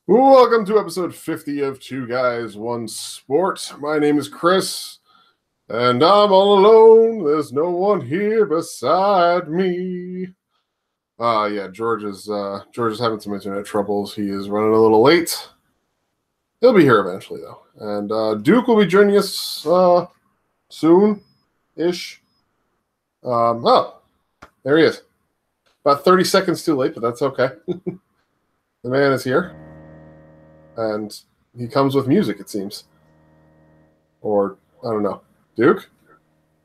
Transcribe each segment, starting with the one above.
Welcome to episode 50 of Two Guys, One Sport. My name is Chris, and I'm all alone. There's no one here beside me. Yeah, George is having some internet troubles. He is running a little late. He'll be here eventually, though. And Duke will be joining us soon-ish. There he is. About 30 seconds too late, but that's okay. The man is here. And he comes with music, it seems. Or, I don't know. Duke?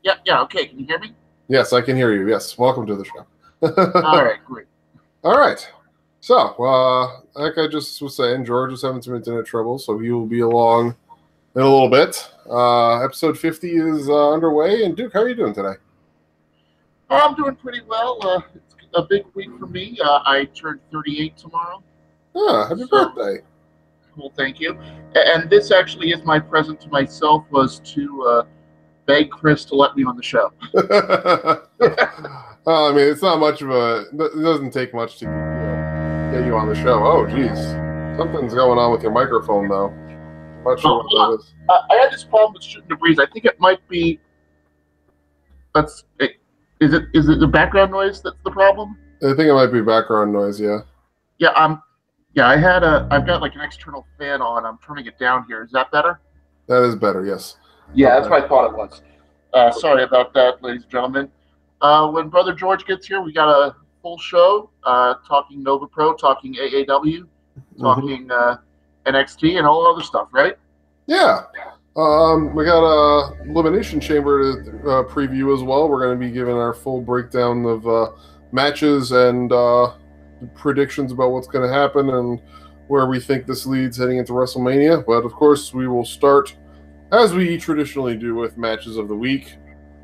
Yeah, okay. Can you hear me? Yes, I can hear you. Yes, welcome to the show. All right, great. All right. So, like I just was saying, George is having some internet trouble, so he will be along in a little bit. Episode 50 is underway, and Duke, how are you doing today? I'm doing pretty well. It's a big week for me. I turned 38 tomorrow. Happy birthday. Well, thank you. And this actually is my present to myself, was to beg Chris to let me on the show. I mean, it's not much of a... It doesn't take much to get you on the show. Oh, geez. Something's going on with your microphone, though. I'm not sure what that is. I had this problem with shooting the breeze. I think it might be... Is it the background noise that's the problem? I think it might be background noise, yeah. Yeah, I've got like an external fan on. I'm turning it down here. Is that better? That is better, yes. Yeah, that's what I thought it was. Sorry about that, ladies and gentlemen. When Brother George gets here, we got a full show, talking Nova Pro, talking AAW, talking NXT, and all other stuff, right? Yeah. We got a Elimination Chamber to preview as well. We're going to be giving our full breakdown of matches and predictions about what's going to happen and where we think this leads heading into WrestleMania. But of course, we will start, as we traditionally do, with matches of the week.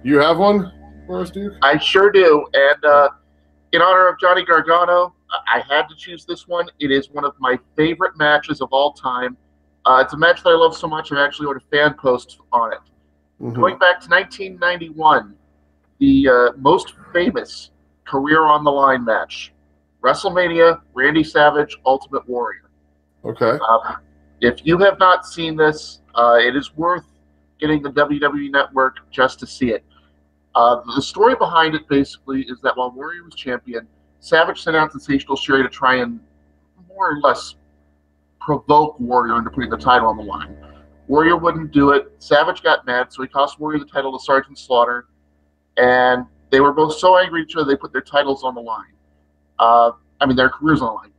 Do you have one for us, Duke? I sure do. And in honor of Johnny Gargano, I had to choose this one. It is one of my favorite matches of all time. It's a match that I love so much, I actually wrote a fan post on it. Going back to 1991, the most famous career on the line match. WrestleMania, Randy Savage, Ultimate Warrior. Okay. If you have not seen this, it is worth getting the WWE Network just to see it. The story behind it basically is that while Warrior was champion, Savage sent out Sensational Sherry to try and more or less provoke Warrior into putting the title on the line. Warrior wouldn't do it. Savage got mad, so he cost Warrior the title to Sergeant Slaughter, and they were both so angry at each other they put their titles on the line. Their careers on the line.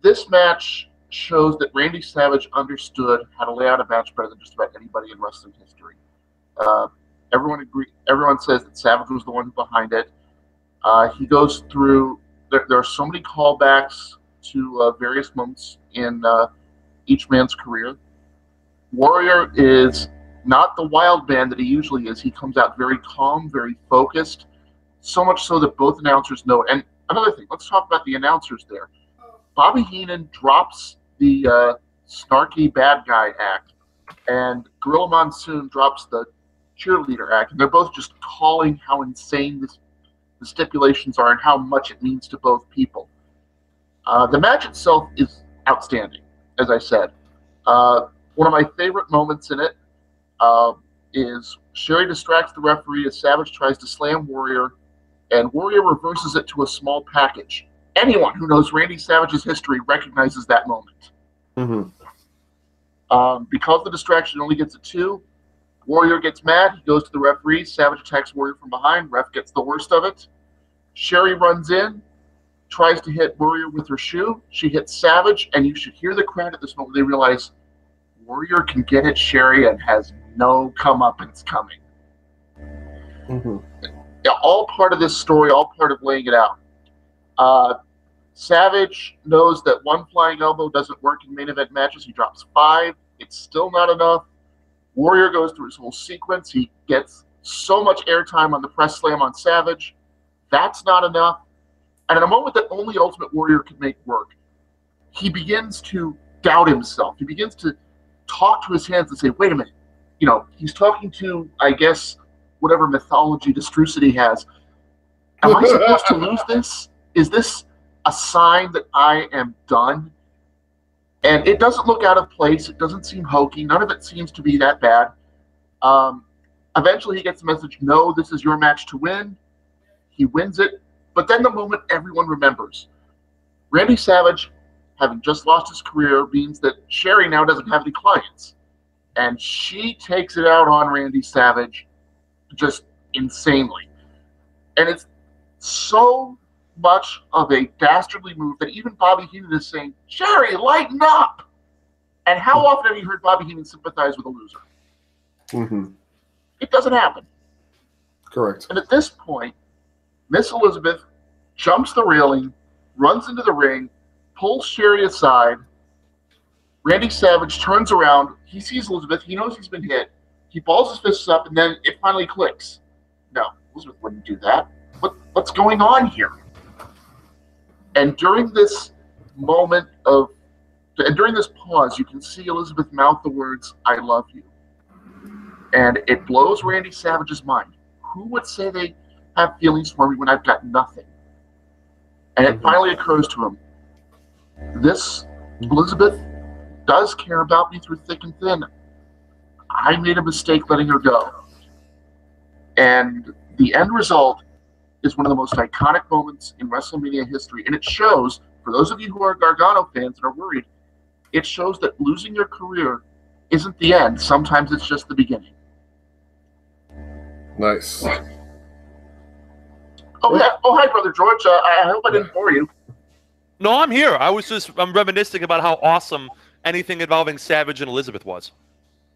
This match shows that Randy Savage understood how to lay out a match better than just about anybody in wrestling history. Everyone says that Savage was the one behind it. He goes through. There are so many callbacks to various moments in each man's career. Warrior is not the wild man that he usually is. He comes out very calm, very focused, so much so that both announcers know it. And another thing, let's talk about the announcers there. Bobby Heenan drops the snarky bad guy act, and Gorilla Monsoon drops the cheerleader act, and they're both just calling how insane the stipulations are and how much it means to both people. The match itself is outstanding, as I said. One of my favorite moments in it is Sherry distracts the referee as Savage tries to slam Warrior, and Warrior reverses it to a small package. Anyone who knows Randy Savage's history recognizes that moment. Because the distraction only gets a 2, Warrior gets mad. He goes to the referee. Savage attacks Warrior from behind. Ref gets the worst of it. Sherry runs in, tries to hit Warrior with her shoe. She hits Savage, and you should hear the crowd at this moment. They realize Warrior can get at Sherry and has no comeuppance coming. All part of this story, all part of laying it out. Savage knows that one flying elbow doesn't work in main event matches. He drops 5. It's still not enough. Warrior goes through his whole sequence. He gets so much airtime on the press slam on Savage. That's not enough. And in a moment that only Ultimate Warrior could make work, he begins to doubt himself. He begins to talk to his hands and say, wait a minute. He's talking to, I guess, whatever mythology Destrucid he has. Am I supposed to lose this? Is this a sign that I am done? And it doesn't look out of place. It doesn't seem hokey. None of it seems to be that bad. Um, Eventually, he gets the message, no, this is your match to win. He wins it. But then the moment everyone remembers, Randy Savage, having just lost his career, means that Sherry now doesn't have any clients. And she takes it out on Randy Savage just insanely. And it's so much of a dastardly move that even Bobby Heenan is saying, Sherry, lighten up! And how often have you heard Bobby Heenan sympathize with a loser? Mm-hmm. It doesn't happen. Correct. And at this point, Miss Elizabeth jumps the railing, runs into the ring, pulls Sherry aside. Randy Savage turns around. He sees Elizabeth. He knows he's been hit. He balls his fists up, and then it finally clicks. No, Elizabeth wouldn't do that. What's going on here? And during this pause, you can see Elizabeth mouth the words, I love you. And it blows Randy Savage's mind. Who would say they have feelings for me when I've got nothing? And it finally occurs to him, this Elizabeth does care about me through thick and thin. I made a mistake letting her go. And the end result is one of the most iconic moments in WrestleMania history. And it shows, for those of you who are Gargano fans and are worried, it shows that losing your career isn't the end. Sometimes it's just the beginning. Nice. Oh, yeah. Oh, hi, Brother George. I hope I didn't bore you. No, I'm here. I'm reminiscing about how awesome anything involving Savage and Elizabeth was.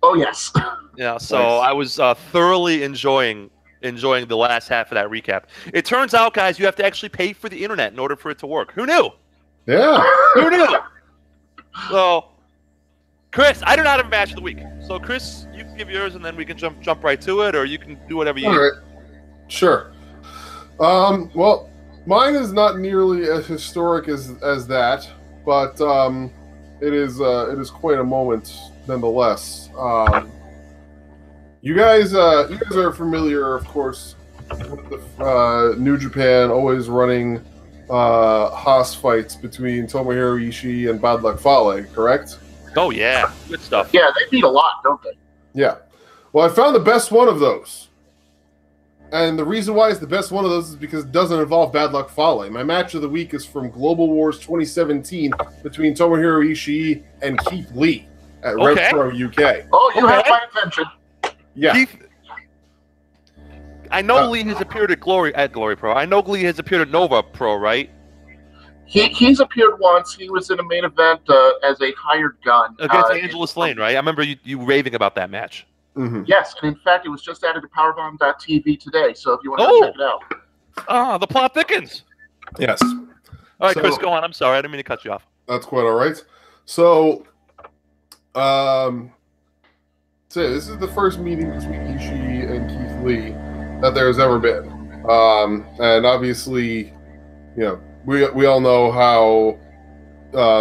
Oh, yes. Yeah, so Nice. I was thoroughly enjoying the last half of that recap. It turns out, guys, you have to actually pay for the internet in order for it to work. Who knew? Yeah. Who knew? So, Chris, I do not have a match of the week. So, Chris, you can give yours, and then we can jump right to it, or you can do whatever you All need. right. Sure. Well, mine is not nearly as historic as that, but it is quite a moment nonetheless. You guys are familiar, of course, with the New Japan always running Haas fights between Tomohiro Ishii and Bad Luck Fale, correct? Oh, yeah. Good stuff. Yeah, they beat a lot, don't they? Yeah. Well, I found the best one of those. And the reason why it's the best one of those is because it doesn't involve Bad Luck Fale. My match of the week is from Global Wars 2017 between Tomohiro Ishii and Keith Lee at Okay. Rev Pro UK. Oh, you Okay. have my attention. Yeah. Keith, I know Lee has appeared at Glory Pro. I know Lee has appeared at Nova Pro, right? He's appeared once. He was in a main event as a hired gun. Against Angelus Lane, right? I remember you raving about that match. Mm-hmm. Yes, and in fact, it was just added to Powerbomb.tv today, so if you want to check it out. Ah, the plot thickens. Yes. All right, So- Chris, go on. I'm sorry. I didn't mean to cut you off. That's quite all right. So, this is the first meeting between Ishii and Keith Lee that there's ever been. And obviously, you know, we all know how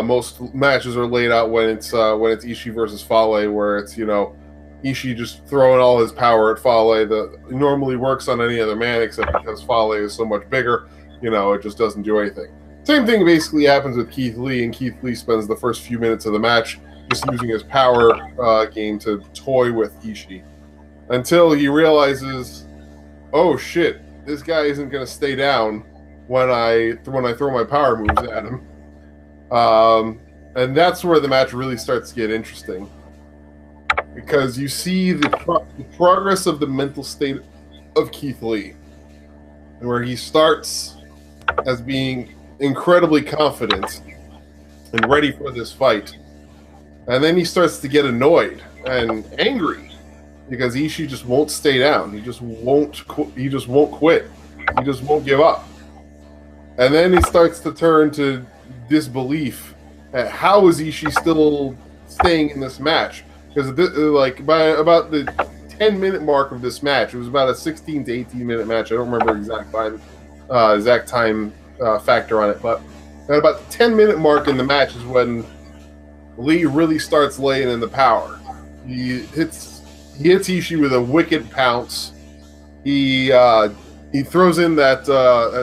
most matches are laid out when it's Ishii versus Fale, where it's, you know, Ishii just throwing all his power at Fale that normally works on any other man, except because Fale is so much bigger, you know, it just doesn't do anything. Same thing basically happens with Keith Lee, and Keith Lee spends the first few minutes of the match just using his power game to toy with Ishii until he realizes, oh shit, this guy isn't going to stay down when I throw my power moves at him. And that's where the match really starts to get interesting, because you see the progress of the mental state of Keith Lee, where he starts as being incredibly confident and ready for this fight, and then he starts to get annoyed and angry because Ishii just won't stay down. He just won't quit. He just won't give up. And then he starts to turn to disbelief at how is Ishii still staying in this match. Because like by about the 10-minute mark of this match, it was about a 16 to 18-minute match. I don't remember exact time factor on it, but at about the 10-minute mark in the match is when Lee really starts laying in the power. He hits Ishii with a wicked pounce. He throws in that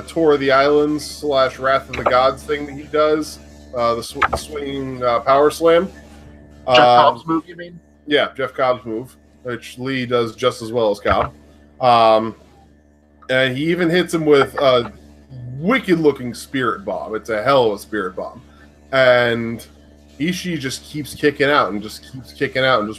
Tour of the Islands / Wrath of the Gods thing that he does, the swinging power slam. Jeff Cobb's move, you mean? Yeah, Jeff Cobb's move, which Lee does just as well as Cobb. And he even hits him with a wicked-looking spirit bomb. It's a hell of a spirit bomb. And Ishii just keeps kicking out and just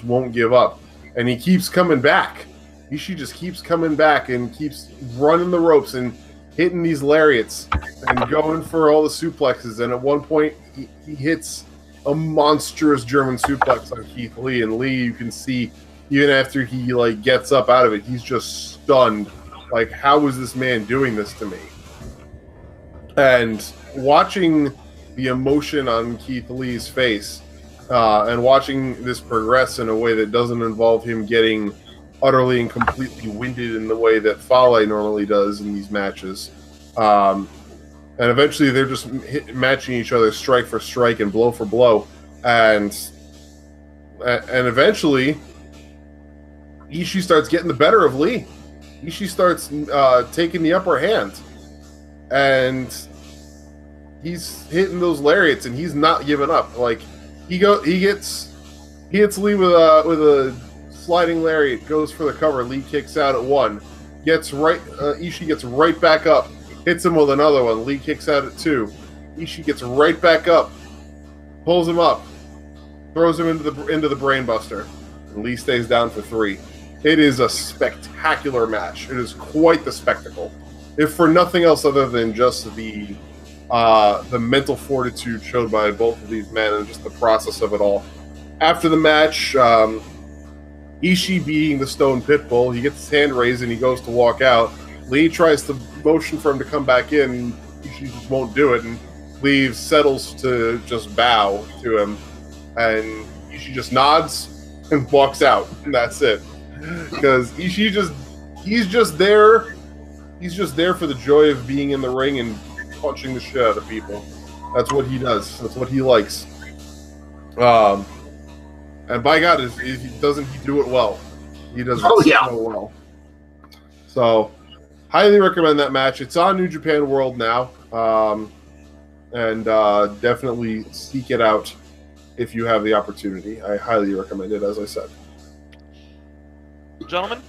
won't give up. And he keeps coming back. Ishii just keeps coming back and keeps running the ropes and hitting these lariats and going for all the suplexes. And at one point, he hits a monstrous German suplex on Keith Lee. And Lee, you can see, even after he like gets up out of it, he's just stunned. Like, how is this man doing this to me? And watching the emotion on Keith Lee's face and watching this progress in a way that doesn't involve him getting utterly and completely winded in the way that Fale normally does in these matches. And eventually they're just matching each other strike for strike and blow for blow. And eventually Ishii starts getting the better of Lee. Ishii starts taking the upper hand, and he's hitting those lariats, and he's not giving up. Like he hits Lee with a sliding lariat, goes for the cover. Lee kicks out at one, Ishii gets right back up, hits him with another one. Lee kicks out at two. Ishii gets right back up, pulls him up, throws him into the brainbuster, and Lee stays down for three. It is a spectacular match. It is quite the spectacle, if for nothing else other than just the mental fortitude showed by both of these men and just the process of it all. After the match, Ishii being the Stone Pitbull, he gets his hand raised and he goes to walk out. Lee tries to motion for him to come back in. Ishii just won't do it, and Lee settles to just bow to him, and Ishii just nods and walks out, and that's it. Because Ishii he's just there for the joy of being in the ring and punching the shit out of people. That's what he does. That's what he likes. And by God, doesn't he do it well? He does it so well. So, highly recommend that match. It's on New Japan World now. And definitely seek it out if you have the opportunity. I highly recommend it, as I said. Gentlemen,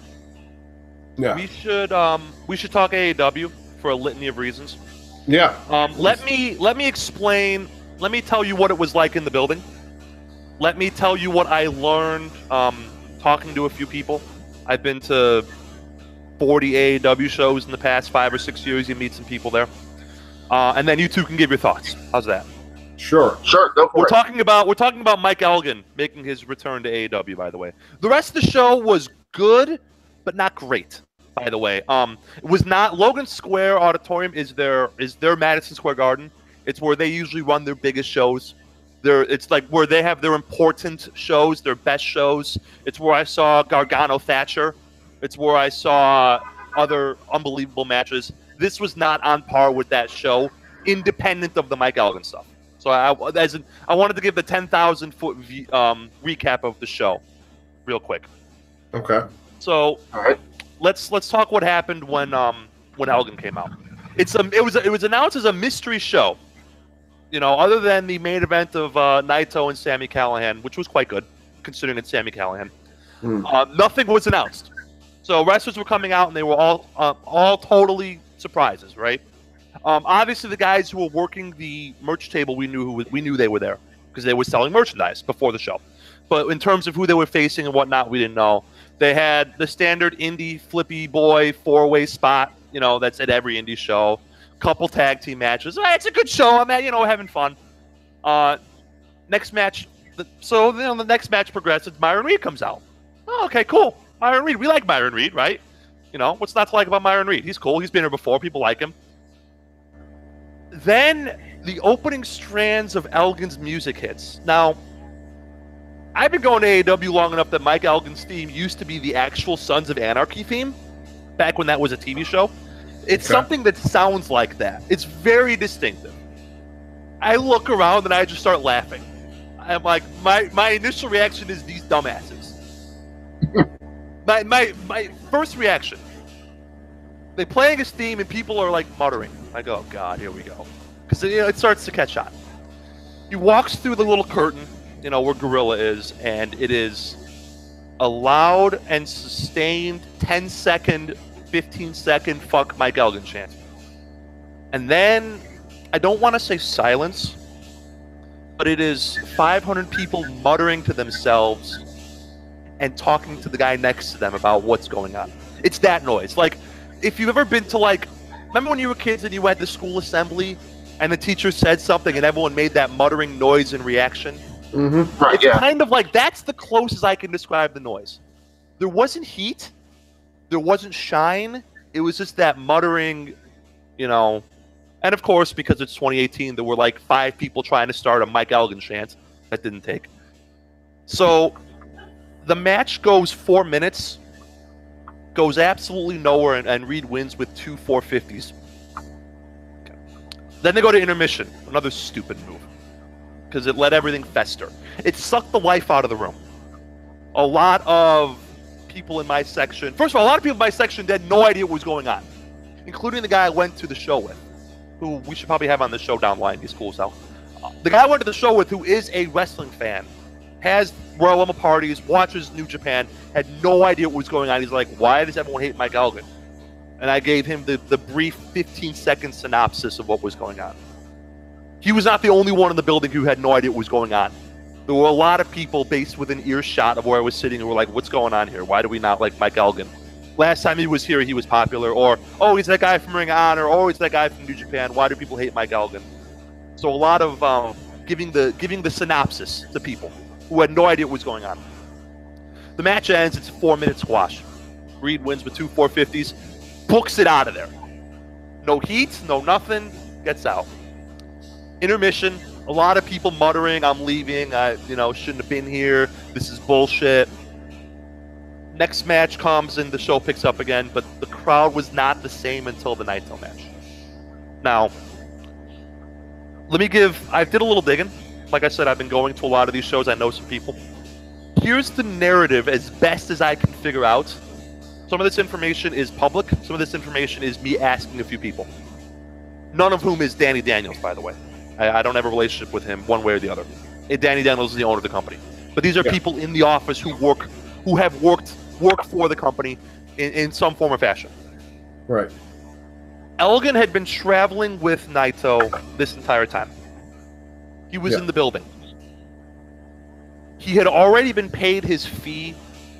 yeah, we should talk AEW for a litany of reasons. Yeah. Let me explain. Let me tell you what it was like in the building. Let me tell you what I learned talking to a few people. I've been to 40 AEW shows in the past 5 or 6 years. You meet some people there, and then you two can give your thoughts. How's that? Sure. Go for We're it. talking about Mike Elgin making his return to AEW. By the way, the rest of the show was good, but not great. By the way, it was not. Logan Square Auditorium is their Madison Square Garden. It's where they usually run their biggest shows. It's like where they have their important shows, their best shows. It's where I saw Gargano Thatcher. It's where I saw other unbelievable matches. This was not on par with that show, independent of the Mike Elgin stuff. So I wanted to give the 10,000-foot recap of the show, real quick. Okay. So, all right, let's talk what happened when Elgin came out. It was announced as a mystery show. You know, other than the main event of Naito and Sami Callihan, which was quite good, considering it's Sami Callihan. Nothing was announced. So wrestlers were coming out, and they were all totally surprises, right? Obviously, the guys who were working the merch table, we knew they were there because they were selling merchandise before the show. But in terms of who they were facing and whatnot, we didn't know. They had the standard indie flippy boy 4-way spot, you know, that's at every indie show. Couple tag team matches. It's a good show. I'm having fun. Next match. The next match progresses. Myron Reed comes out. Oh, okay, cool. Myron Reed. We like Myron Reed, right? You know, what's not to like about Myron Reed? He's cool. He's been here before. People like him. Then the opening strands of Elgin's music hits. Now, I've been going to AEW long enough that Mike Elgin's theme used to be the actual Sons of Anarchy theme, back when that was a TV show. It's something that sounds like that. It's very distinctive. I look around and I just start laughing. I'm like, my initial reaction is these dumbasses. my first reaction. They playing his theme and people are like muttering. I go, oh God, here we go. Because it starts to catch on. He walks through the little curtain, where Gorilla is, and it is a loud and sustained 10-second, 15-second fuck Mike Elgin chant. And then, I don't want to say silence, but it is 500 people muttering to themselves and talking to the guy next to them about what's going on. It's that noise. Like, if you've ever been to, remember when you were kids and you went to school assembly and the teacher said something and everyone made that muttering noise in reaction? Mm-hmm. Right, it's kind of like, that's the closest I can describe the noise. There wasn't heat. There wasn't shine. It was just that muttering, And of course, because it's 2018, there were 5 people trying to start a Mike Elgin chant. That didn't take. So, the match goes 4 minutes, goes absolutely nowhere, and Reed wins with 2 450s. Okay. Then they go to intermission, another stupid move, because it let everything fester. It sucked the life out of the room. A lot of people in my section, first of all, a lot of people in my section had no idea what was going on, including the guy I went to the show with, who we should probably have on the show down the line. He's cool as hell. The guy I went to the show with, who is a wrestling fan, has Royal Rumble parties, watches New Japan, had no idea what was going on. He's like, why does everyone hate Mike Elgin? And I gave him the brief 15-second synopsis of what was going on. He was not the only one in the building who had no idea what was going on. There were a lot of people based within earshot of where I was sitting who were like, what's going on here? Why do we not like Mike Elgin? Last time he was here, he was popular. Or, oh, he's that guy from Ring of Honor. Or, oh, he's that guy from New Japan. Why do people hate Mike Elgin? So a lot of giving the synopsis to people who had no idea what was going on. The match ends. It's a 4-minute squash. Reed wins with 2 450s. Books it out of there. No heat, no nothing. Gets out. Intermission. A lot of people muttering, I'm leaving. I shouldn't have been here. This is bullshit. Next match comes and the show picks up again, but the crowd was not the same until the Naito match. Now, I did a little digging. Like I said, I've been going to a lot of these shows. I know some people. Here's the narrative as best as I can figure out. Some of this information is public. Some of this information is me asking a few people. None of whom is Danny Daniels, by the way. I don't have a relationship with him one way or the other. Danny Daniels is the owner of the company. But these are people in the office who have worked for the company in some form or fashion. Right. Elgin had been traveling with Naito this entire time. He was in the building. He had already been paid his fee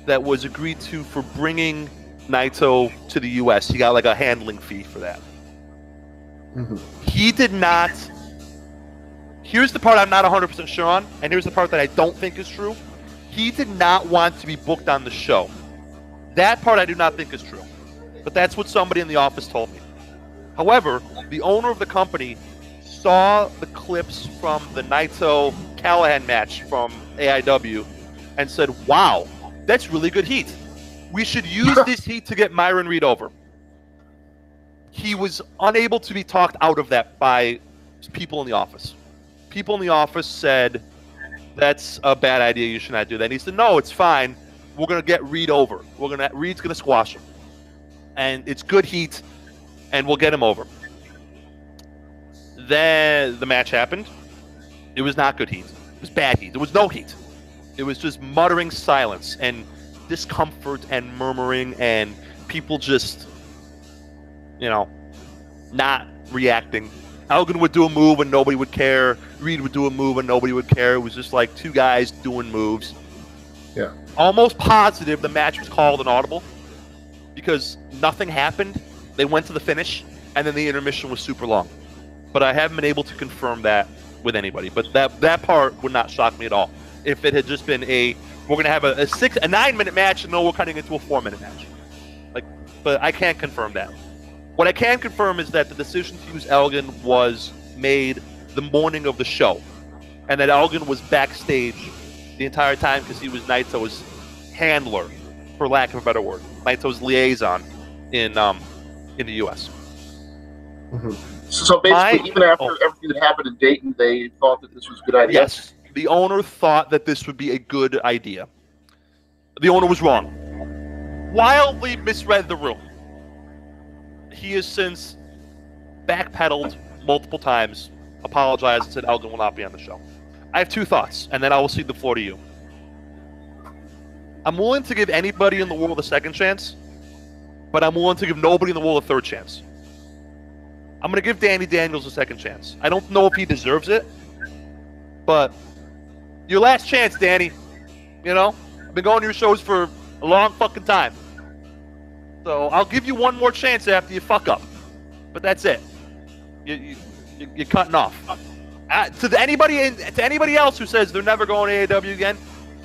that was agreed to for bringing Naito to the U.S. He got a handling fee for that. Mm-hmm. He did not... Here's the part I'm not 100% sure on, and here's the part that I don't think is true. He did not want to be booked on the show. That part I do not think is true. But that's what somebody in the office told me. However, the owner of the company saw the clips from the Naito-Callahan match from AIW and said, wow, that's really good heat. We should use this heat to get Myron Reed over. He was unable to be talked out of that by people in the office. People in the office said, that's a bad idea, you should not do that. And he said, no, it's fine. We're going to get Reed over. Reed's going to squash him. And it's good heat, and we'll get him over. Then the match happened. It was not good heat. It was bad heat. There was no heat. It was just muttering silence and discomfort and murmuring and people just, not reacting. Elgin would do a move and nobody would care. Reed would do a move and nobody would care. It was just like two guys doing moves. Yeah. Almost positive the match was called an audible because nothing happened. They went to the finish and then the intermission was super long. But I haven't been able to confirm that with anybody. But that part would not shock me at all. If it had just been we're going to have a 9-minute match and no, we're cutting into a 4-minute match. But I can't confirm that. What I can confirm is that the decision to use Elgin was made the morning of the show, and that Elgin was backstage the entire time because he was Naito's handler, for lack of a better word, Naito's liaison in the U.S. Mm-hmm. So basically, even after everything that happened in Dayton, they thought that this was a good idea? Yes. The owner thought that this would be a good idea. The owner was wrong. Wildly misread the room. He has since backpedaled multiple times, apologized, and said Elgin will not be on the show. I have two thoughts, and then I will cede the floor to you. I'm willing to give anybody in the world a second chance, but I'm willing to give nobody in the world a third chance. I'm going to give Danny Daniels a second chance. I don't know if he deserves it, but your last chance, Danny. You know, I've been going to your shows for a long fucking time. So I'll give you one more chance after you fuck up. But that's it. You're cutting off. To anybody else who says they're never going to AEW again,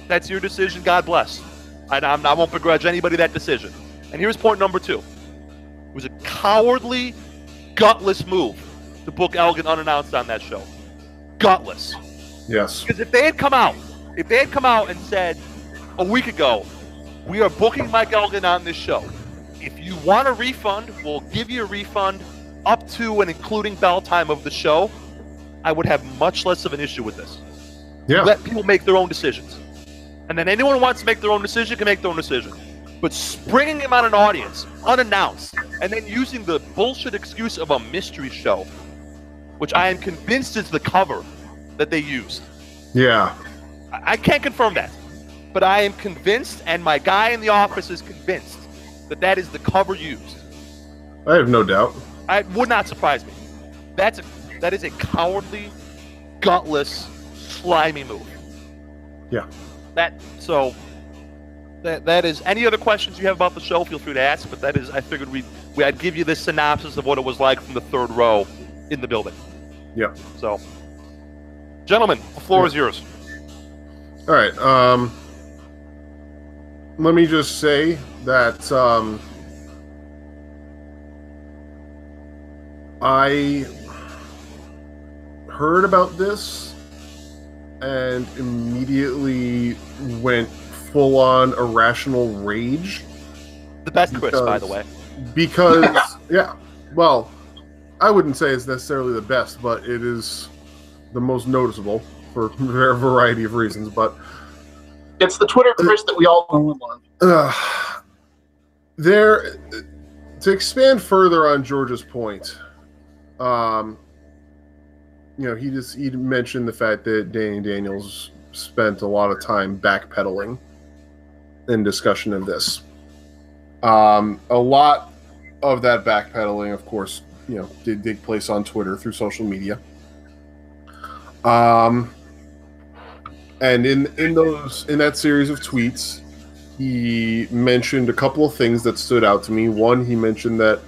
that's your decision. God bless. I won't begrudge anybody that decision. And here's point number 2. It was a cowardly, gutless move to book Elgin unannounced on that show. Gutless. Yes. Because if they had come out and said a week ago, we are booking Mike Elgin on this show. If you want a refund, we'll give you a refund up to and including bell time of the show. I would have much less of an issue with this. Yeah. Let people make their own decisions. And then anyone who wants to make their own decision can make their own decision. But springing him on an audience, unannounced, and then using the bullshit excuse of a mystery show, which I am convinced is the cover that they used. Yeah. I can't confirm that. But I am convinced, and my guy in the office is convinced, that that is the cover used. I have no doubt. It would not surprise me. That is a cowardly, gutless, slimy move. Yeah. That is. Any other questions you have about the show? Feel free to ask. But that is. I figured I'd give you this synopsis of what it was like from the third row in the building. Yeah. So, gentlemen, the floor is yours. All right. Let me just say that I heard about this and immediately went full-on irrational rage. The best Chris, by the way. Because, yeah, well, I wouldn't say it's necessarily the best, but it is the most noticeable for a variety of reasons. But it's the Twitter Chris that we all know and love. To expand further on George's point, he mentioned the fact that Danny Daniels spent a lot of time backpedaling in discussion of this. A lot of that backpedaling, of course, did take place on Twitter through social media. And in that series of tweets, he mentioned a couple of things that stood out to me. One, he mentioned that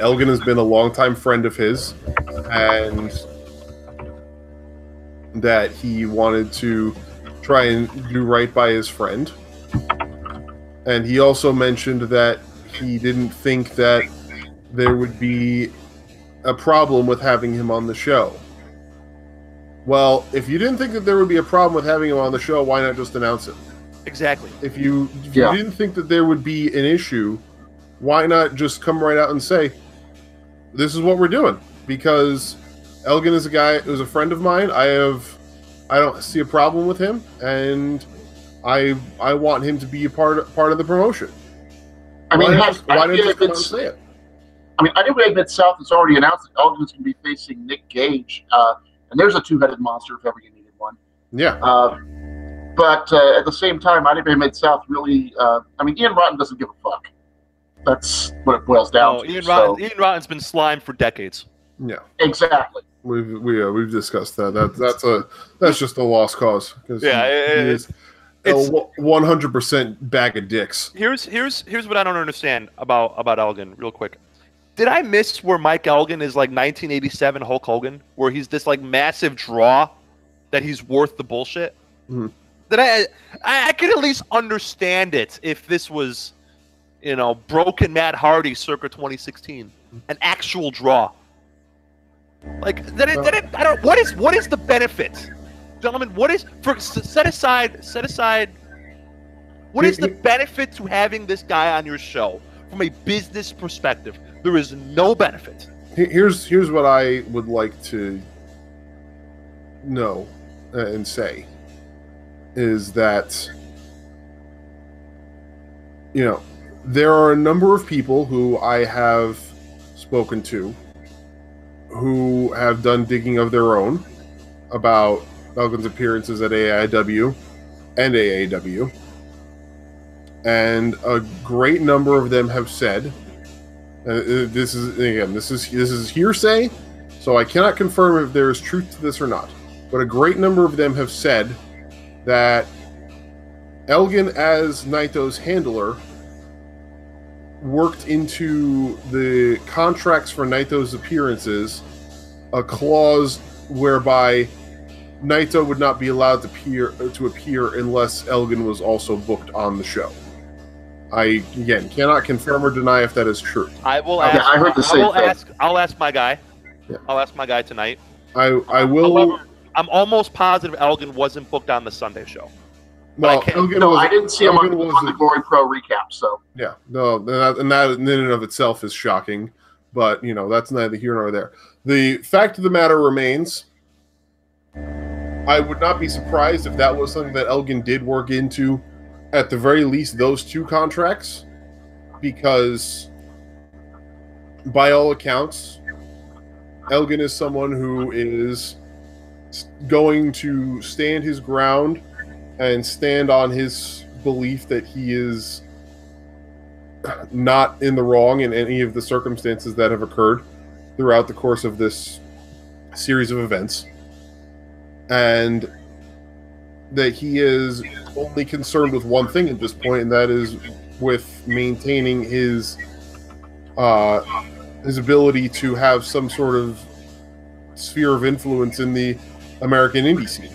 Elgin has been a longtime friend of his, and that he wanted to try and do right by his friend. And he also mentioned that he didn't think that there would be a problem with having him on the show. Well, if you didn't think that there would be a problem with having him on the show, why not just announce it? Exactly. If you didn't think that there would be an issue, why not just come right out and say, this is what we're doing? Because Elgin is a guy who's a friend of mine. I don't see a problem with him, and I want him to be a part of the promotion. I mean, why not just come out and say it? I mean, I know Mid-South has already announced that Elgin's going to be facing Nick Gage, and there's a two-headed monster if ever you needed one. Yeah. But at the same time, IWA Mid-South really, Ian Rotten doesn't give a fuck. That's what it boils down to. Ian Rotten's been slimed for decades. Yeah. Exactly. We've discussed that. That's just a lost cause. Yeah, it's a 100% bag of dicks. Here's what I don't understand about Elgin, real quick. Did I miss where Mike Elgin is like 1987 Hulk Hogan, where he's this like massive draw that he's worth the bullshit? Mm-hmm. That I could at least understand it if this was, broken Matt Hardy circa 2016, an actual draw. Like what is the benefit, gentlemen? Set aside? What is the benefit to having this guy on your show from a business perspective? There is no benefit. Here's what I would like to know and say is that there are a number of people who I have spoken to who have done digging of their own about Elgin's appearances at AIW and AAW. And a great number of them have said, this is hearsay, so I cannot confirm if there is truth to this or not. But a great number of them have said that Elgin, as Naito's handler, worked into the contracts for Naito's appearances a clause whereby Naito would not be allowed to appear unless Elgin was also booked on the show. I, again, cannot confirm or deny if that is true. I will ask. I heard the same thing. I'll ask my guy. Yeah. I'll ask my guy tonight. I will. However, I'm almost positive Elgin wasn't booked on the Sunday show. Well, I didn't see him on the Glory Pro recap, so. Yeah, no, and that in and of itself is shocking, but, that's neither here nor there. The fact of the matter remains, I would not be surprised if that was something that Elgin did work into, at the very least, those two contracts, because by all accounts, Elgin is someone who is going to stand his ground and stand on his belief that he is not in the wrong in any of the circumstances that have occurred throughout the course of this series of events. And that he is only concerned with one thing at this point, and that is with maintaining his ability to have some sort of sphere of influence in the American indie scene.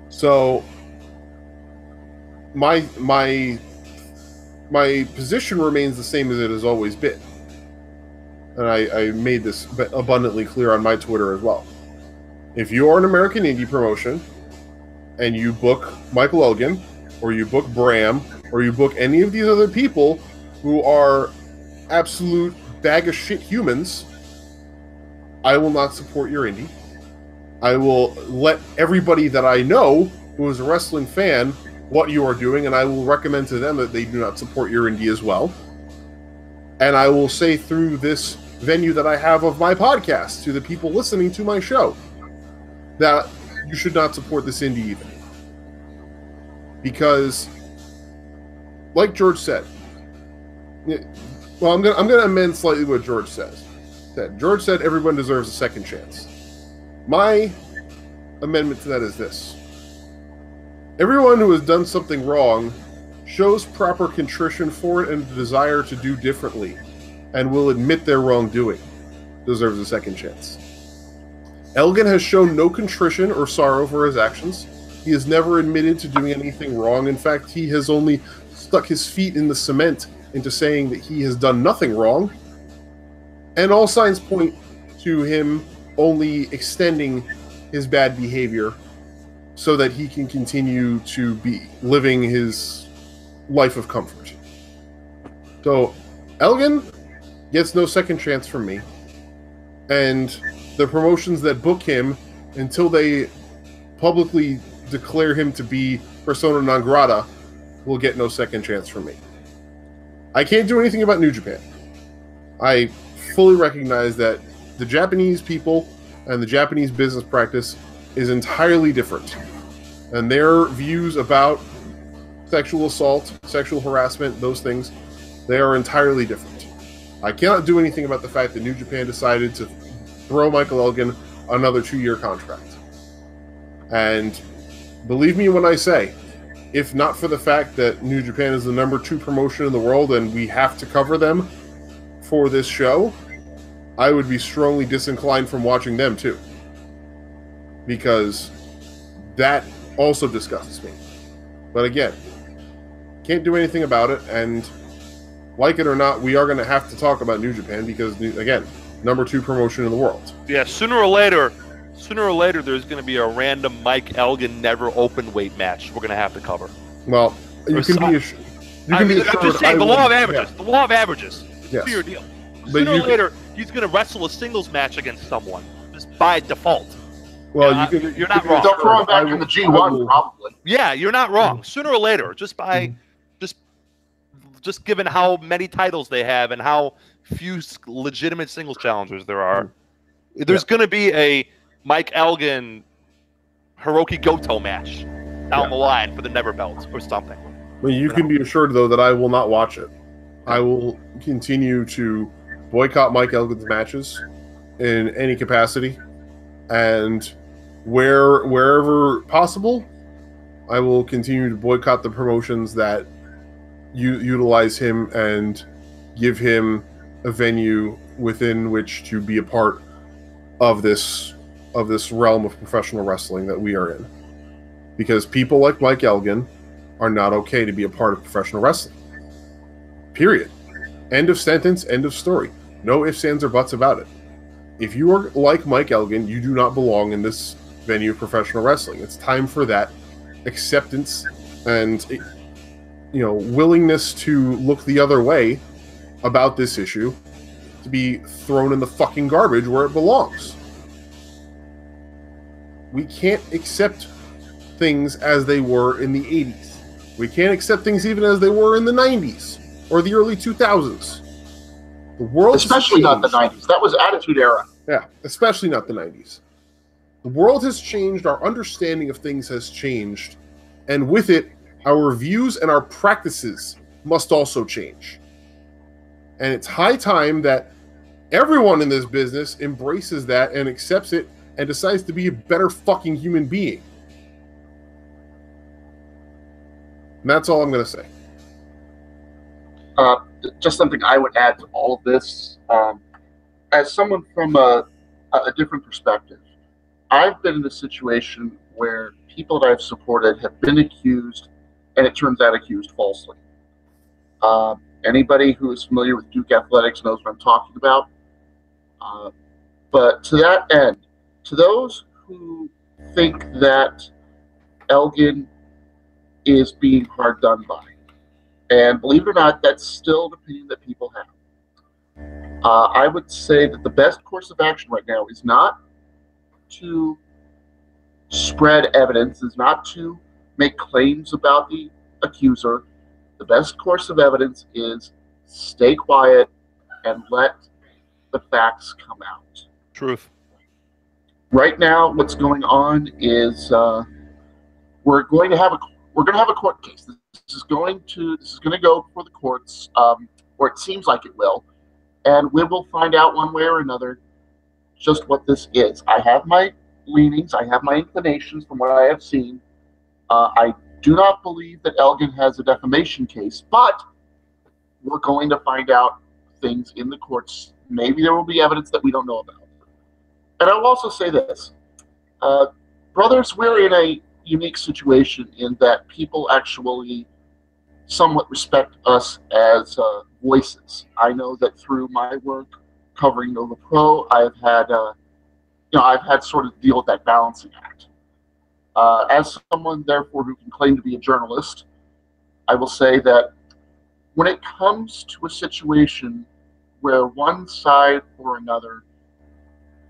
So my position remains the same as it has always been. And I made this abundantly clear on my Twitter as well. If you are an American indie promotion and you book Michael Elgin, or you book Bram, or you book any of these other people who are absolute bag of shit humans, I will not support your indie. I will let everybody that I know who is a wrestling fan what you are doing, and I will recommend to them that they do not support your indie as well. And I will say through this venue that I have of my podcast to the people listening to my show that you should not support this indie either. Because, like George said, well, I'm gonna amend slightly what George says. George said everyone deserves a second chance. My amendment to that is this. Everyone who has done something wrong shows proper contrition for it and the desire to do differently and will admit their wrongdoing deserves a second chance. Elgin has shown no contrition or sorrow for his actions. He has never admitted to doing anything wrong. In fact, he has only stuck his feet in the cement into saying that he has done nothing wrong. And all signs point to him only extending his bad behavior so that he can continue to be living his life of comfort. So, Elgin gets no second chance from me. And the promotions that book him, until they publicly declare him to be persona non grata, will get no second chance from me. I can't do anything about New Japan. I fully recognize that the Japanese people and the Japanese business practice is entirely different. And their views about sexual assault, sexual harassment, those things, they are entirely different. I cannot do anything about the fact that New Japan decided to throw Michael Elgin another 2-year contract. And believe me when I say, if not for the fact that New Japan is the number 2 promotion in the world and we have to cover them for this show, I would be strongly disinclined from watching them too. Because that also disgusts me. But again, can't do anything about it, and like it or not, we are going to have to talk about New Japan because, again, number 2 promotion in the world. Yeah, sooner or later, there's going to be a random Mike Elgin never open weight match we're going to have to cover. Well, you can be assured. I'm just saying, the law of averages. Yeah. The law of averages. It's a fair deal. Sooner or later, he's going to wrestle a singles match against someone, just by default. Well, you're not wrong. They'll throw him back in the G1, probably. Yeah, you're not wrong. Sooner or later, just by just given how many titles they have and how few legitimate singles challengers there are. There's going to be a Mike Elgin Hiroki Goto match down the line for the Never Belt or something. Well, you can be assured, though, that I will not watch it. I will continue to boycott Mike Elgin's matches in any capacity, and wherever possible, I will continue to boycott the promotions that utilize him and give him a venue within which to be a part of this realm of professional wrestling that we are in. Because people like Mike Elgin are not okay to be a part of professional wrestling. Period. End of sentence, end of story. No ifs, ands, or buts about it. If you are like Mike Elgin, you do not belong in this venue of professional wrestling. It's time for that acceptance and willingness to look the other way about this issue to be thrown in the fucking garbage where it belongs. We can't accept things as they were in the 80s. We can't accept things even as they were in the 90s or the early 2000s. The world, especially not the 90s. That was Attitude Era. Yeah, especially not the 90s. The world has changed, our understanding of things has changed, and with it, our views and our practices must also change. And it's high time that everyone in this business embraces that and accepts it and decides to be a better fucking human being. And that's all I'm going to say. Just something I would add to all of this. As someone from a different perspective, I've been in a situation where people that I've supported have been accused, and it turns out accused falsely. Anybody who is familiar with Duke Athletics knows what I'm talking about. But to that end, to those who think that Elgin is being hard done by, and believe it or not, that's still an opinion that people have. I would say that the best course of action right now is not to spread evidence, is not to make claims about the accuser. The best course of evidence is stay quiet and let the facts come out. Truth. Right now, what's going on is we're going to have a court case. This is going to go before the courts, or it seems like it will, and we will find out one way or another just what this is. I have my leanings, I have my inclinations from what I have seen. I do not believe that Elgin has a defamation case, but we're going to find out things in the courts. Maybe there will be evidence that we don't know about. And I will also say this. Brothers, we're in a unique situation in that people actually somewhat respect us as voices. I know that through my work covering Nova Pro, I've had sort of deal with that balancing act. As someone, therefore, who can claim to be a journalist, I will say that when it comes to a situation where one side or another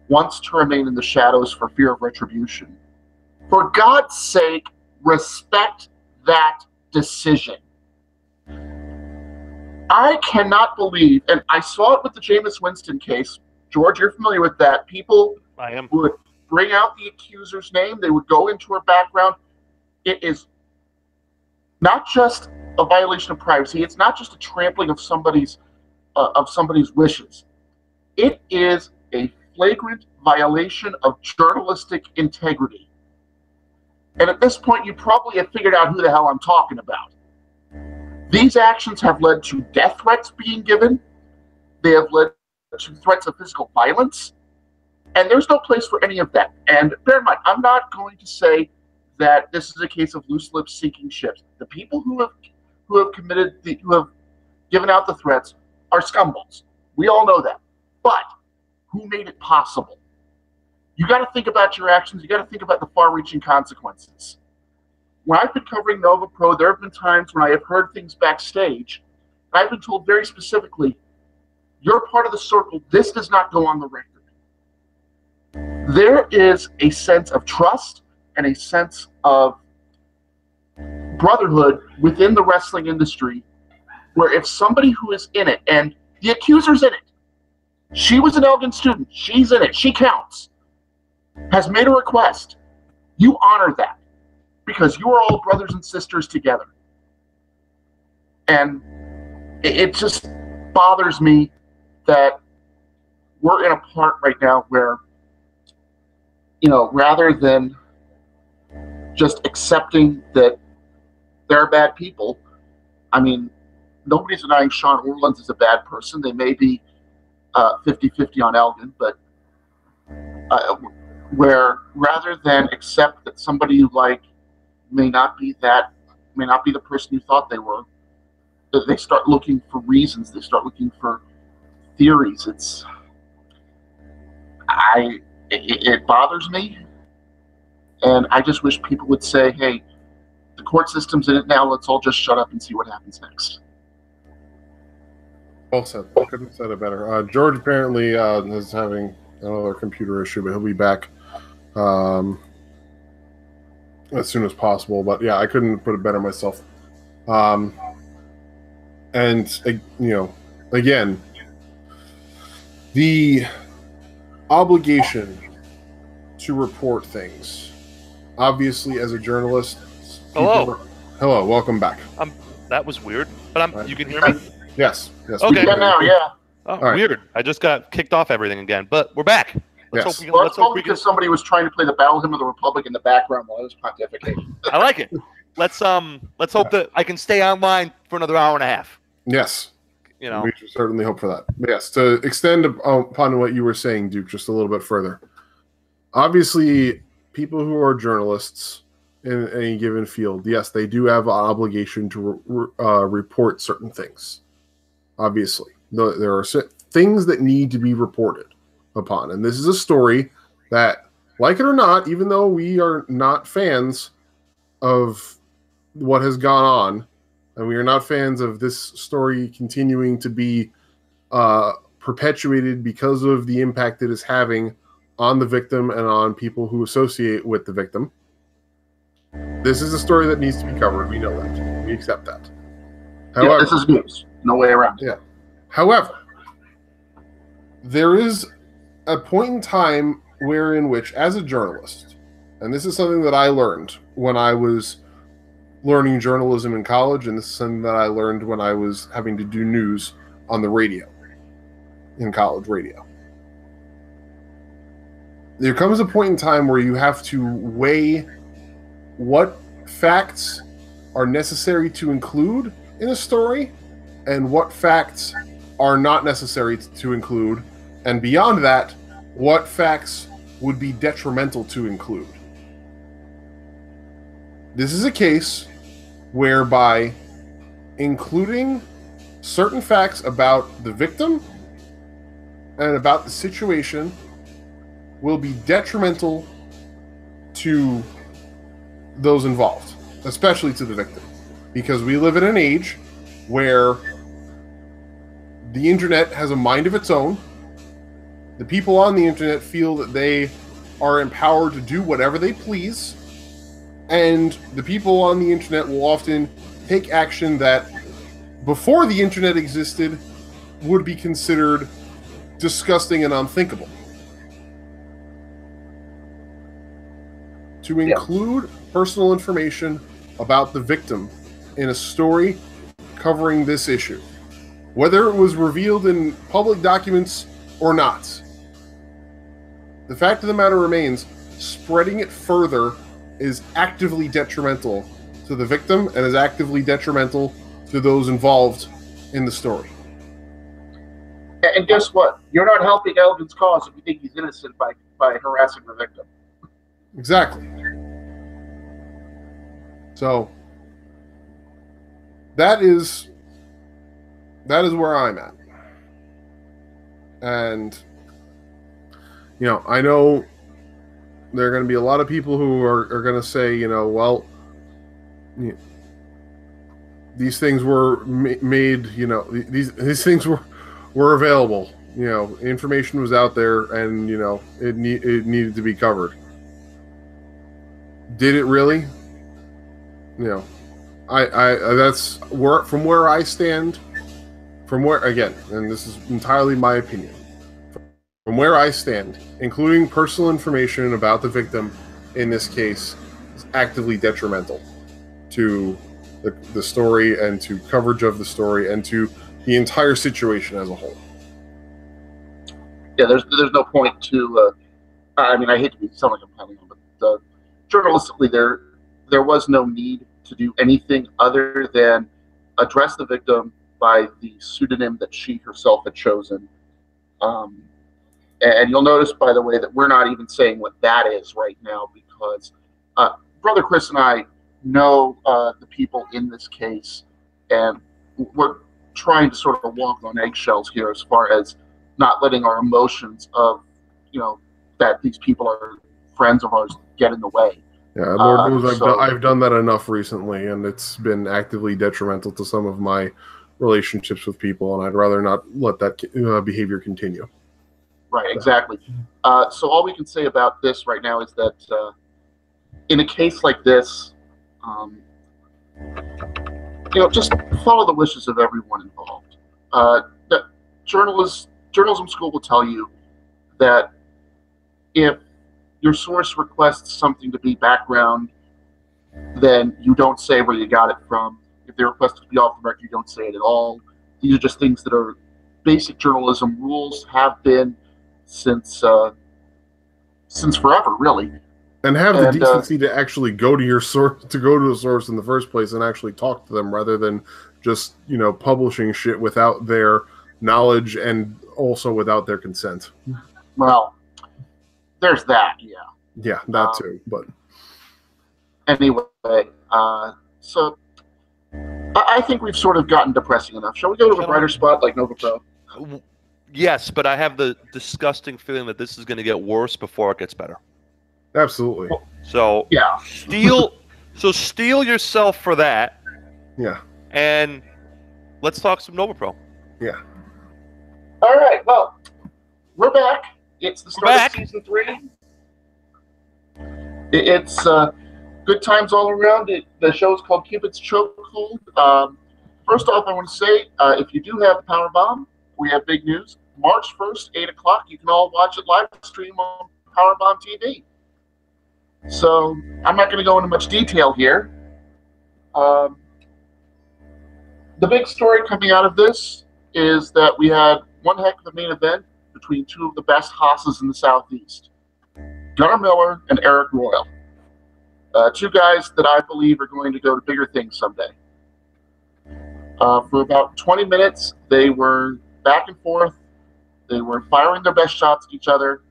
wants to remain in the shadows for fear of retribution, for God's sake, respect that decision. I cannot believe, and I saw it with the Jameis Winston case. George, you're familiar with that. People would bring out the accuser's name. They would go into her background. It is not just a violation of privacy. It's not just a trampling of somebody's wishes. It is a flagrant violation of journalistic integrity. And at this point, you probably have figured out who the hell I'm talking about. These actions have led to death threats being given. They have led to threats of physical violence. And there's no place for any of that. And bear in mind, I'm not going to say that this is a case of loose lips seeking ships. The people who have given out the threats are scumballs. We all know that. But who made it possible? You got to think about your actions. You got to think about the far-reaching consequences. When I've been covering Nova Pro, there have been times when I have heard things backstage, and I've been told very specifically, you're part of the circle. This does not go on the record. There is a sense of trust and a sense of brotherhood within the wrestling industry where if somebody who is in it, and the accuser's in it, She was an Elgin student. She's in it. She counts. Has made a request. You honor that because you are all brothers and sisters together. And it just bothers me that we're in a part right now where, rather than just accepting that they're bad people, I mean, nobody's denying Sean Orleans is a bad person. They may be 50-50 on Elgin, but where rather than accept that somebody you like may not be the person you thought they were, that they start looking for reasons, they start looking for theories. It bothers me, and I just wish people would say, hey, the court system's in it now, let's all just shut up and see what happens next. Well said. I couldn't have said it better. George apparently is having another computer issue, but he'll be back as soon as possible. But yeah, I couldn't put it better myself. And again, the obligation to report things. Obviously, as a journalist. Hello, welcome back. That was weird, but you can hear me? Yes. Okay. Now, yeah. Oh, right. Weird. I just got kicked off everything again, but we're back. Let's hope because somebody was trying to play the Battle Hymn of the Republic in the background while I was pontificating. I like it. Let's hope that I can stay online for another hour and a half. Yes. We should certainly hope for that. But yes, to extend upon what you were saying, Duke, just a little bit further. Obviously, people who are journalists in any given field, yes, they do have an obligation to report certain things. Obviously, there are things that need to be reported upon. And this is a story that, like it or not, even though we are not fans of what has gone on, and we are not fans of this story continuing to be perpetuated because of the impact it is having on the victim and on people who associate with the victim. This is a story that needs to be covered. We know that. We accept that. However, this is news. No way around it. Yeah. However, there is a point in time in which, as a journalist, and this is something that I learned when I was learning journalism in college, and this is something that I learned when I was having to do news on the radio, in college radio. There comes a point in time where you have to weigh what facts are necessary to include in a story and what facts are not necessary to include, and beyond that, what facts would be detrimental to include. This is a case whereby including certain facts about the victim and about the situation will be detrimental to those involved, especially to the victim, because we live in an age where the internet has a mind of its own. The people on the internet feel that they are empowered to do whatever they please, and the people on the internet will often take action that, before the internet existed, would be considered disgusting and unthinkable. To include personal information about the victim in a story covering this issue, whether it was revealed in public documents or not, the fact of the matter remains, spreading it further is actively detrimental to the victim and is actively detrimental to those involved in the story. And guess what? You're not helping Elgin's cause if you think he's innocent by harassing the victim. Exactly. So that is where I'm at. And I know there are going to be a lot of people who are going to say, these things were made, these things were available. Information was out there, and it needed to be covered. Did it really? That's from where I stand. From where, again, and this is entirely my opinion. from where I stand, including personal information about the victim in this case, is actively detrimental to the story and to coverage of the story and to the entire situation as a whole. Yeah, there's no point to. I mean, I hate to sound like I'm piling on, but journalistically, there was no need to do anything other than address the victim by the pseudonym that she herself had chosen. And you'll notice, by the way, that we're not even saying what that is right now because Brother Chris and I know the people in this case, and we're trying to sort of walk on eggshells here as far as not letting our emotions of, that these people are friends of ours get in the way. Yeah, Lord knows I've done that enough recently, and it's been actively detrimental to some of my relationships with people, and I'd rather not let that behavior continue. Right, exactly. So all we can say about this right now is that in a case like this, just follow the wishes of everyone involved. The journalism school will tell you that if your source requests something to be background, then you don't say where you got it from. If they request it to be off the record, you don't say it at all. These are just things that are basic journalism rules, have been since forever, really. And have the decency to actually go to your source, to go to the source in the first place and actually talk to them rather than just, publishing shit without their knowledge and also without their consent. Well, there's that, yeah. Yeah, that too, but... Anyway, so I think we've sort of gotten depressing enough. Shall we go to a brighter spot like Nova Pro? Yes, but I have the disgusting feeling that this is going to get worse before it gets better. Absolutely. So yeah, steel yourself for that. Yeah. And let's talk some Nova Pro. Yeah. All right. Well, we're back. It's the start of season 3. It's good times all around. The show is called Cupid's Chokehold. First off, I want to say, if you do have the Power Bomb, we have big news. March 1st, 8 o'clock, you can all watch it live stream on Powerbomb TV. So I'm not going to go into much detail here. The big story coming out of this is that we had one heck of a main event between two of the best hosses in the Southeast, Gunnar Miller and Eric Royal. Two guys that I believe are going to go to bigger things someday. For about 20 minutes, they were back and forth. They were firing their best shots at each other.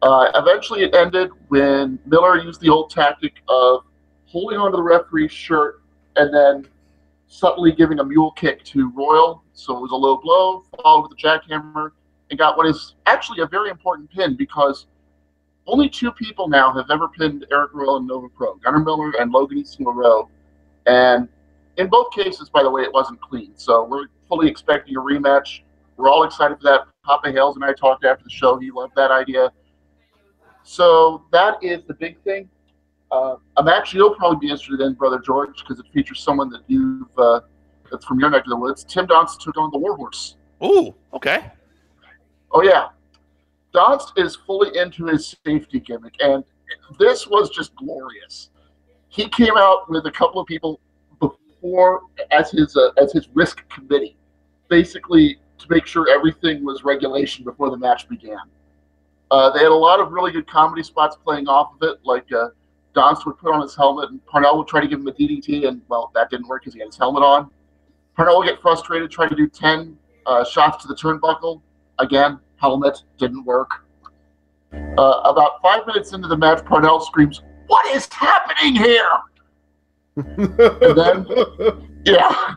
Eventually, it ended when Miller used the old tactic of holding onto the referee's shirt and then subtly giving a mule kick to Royal. So it was a low blow, followed with a jackhammer, and got what is actually a very important pin because only 2 people now have ever pinned Eric Royal in Nova Pro, Gunnar Miller and Logan Easton LaRoe. And in both cases, by the way, it wasn't clean. So we're fully expecting a rematch. We're all excited for that. Papa Hales and I talked after the show. He loved that idea. So that is the big thing. A match you'll probably be interested in, Brother George, because it features someone that you've that's from your neck of the woods. Tim Donst took on the Warhorse. Ooh, okay. Oh, yeah. Donst is fully into his safety gimmick, and this was just glorious. He came out with a couple of people before as his risk committee, basically to make sure everything was regulation before the match began. They had a lot of really good comedy spots playing off of it, like Donst would put on his helmet, and Parnell would try to give him a DDT, and, well, that didn't work because he had his helmet on. Parnell would get frustrated, trying to do 10 shots to the turnbuckle. Again, helmet, didn't work. About 5 minutes into the match, Parnell screams, "What is happening here?" And then, yeah.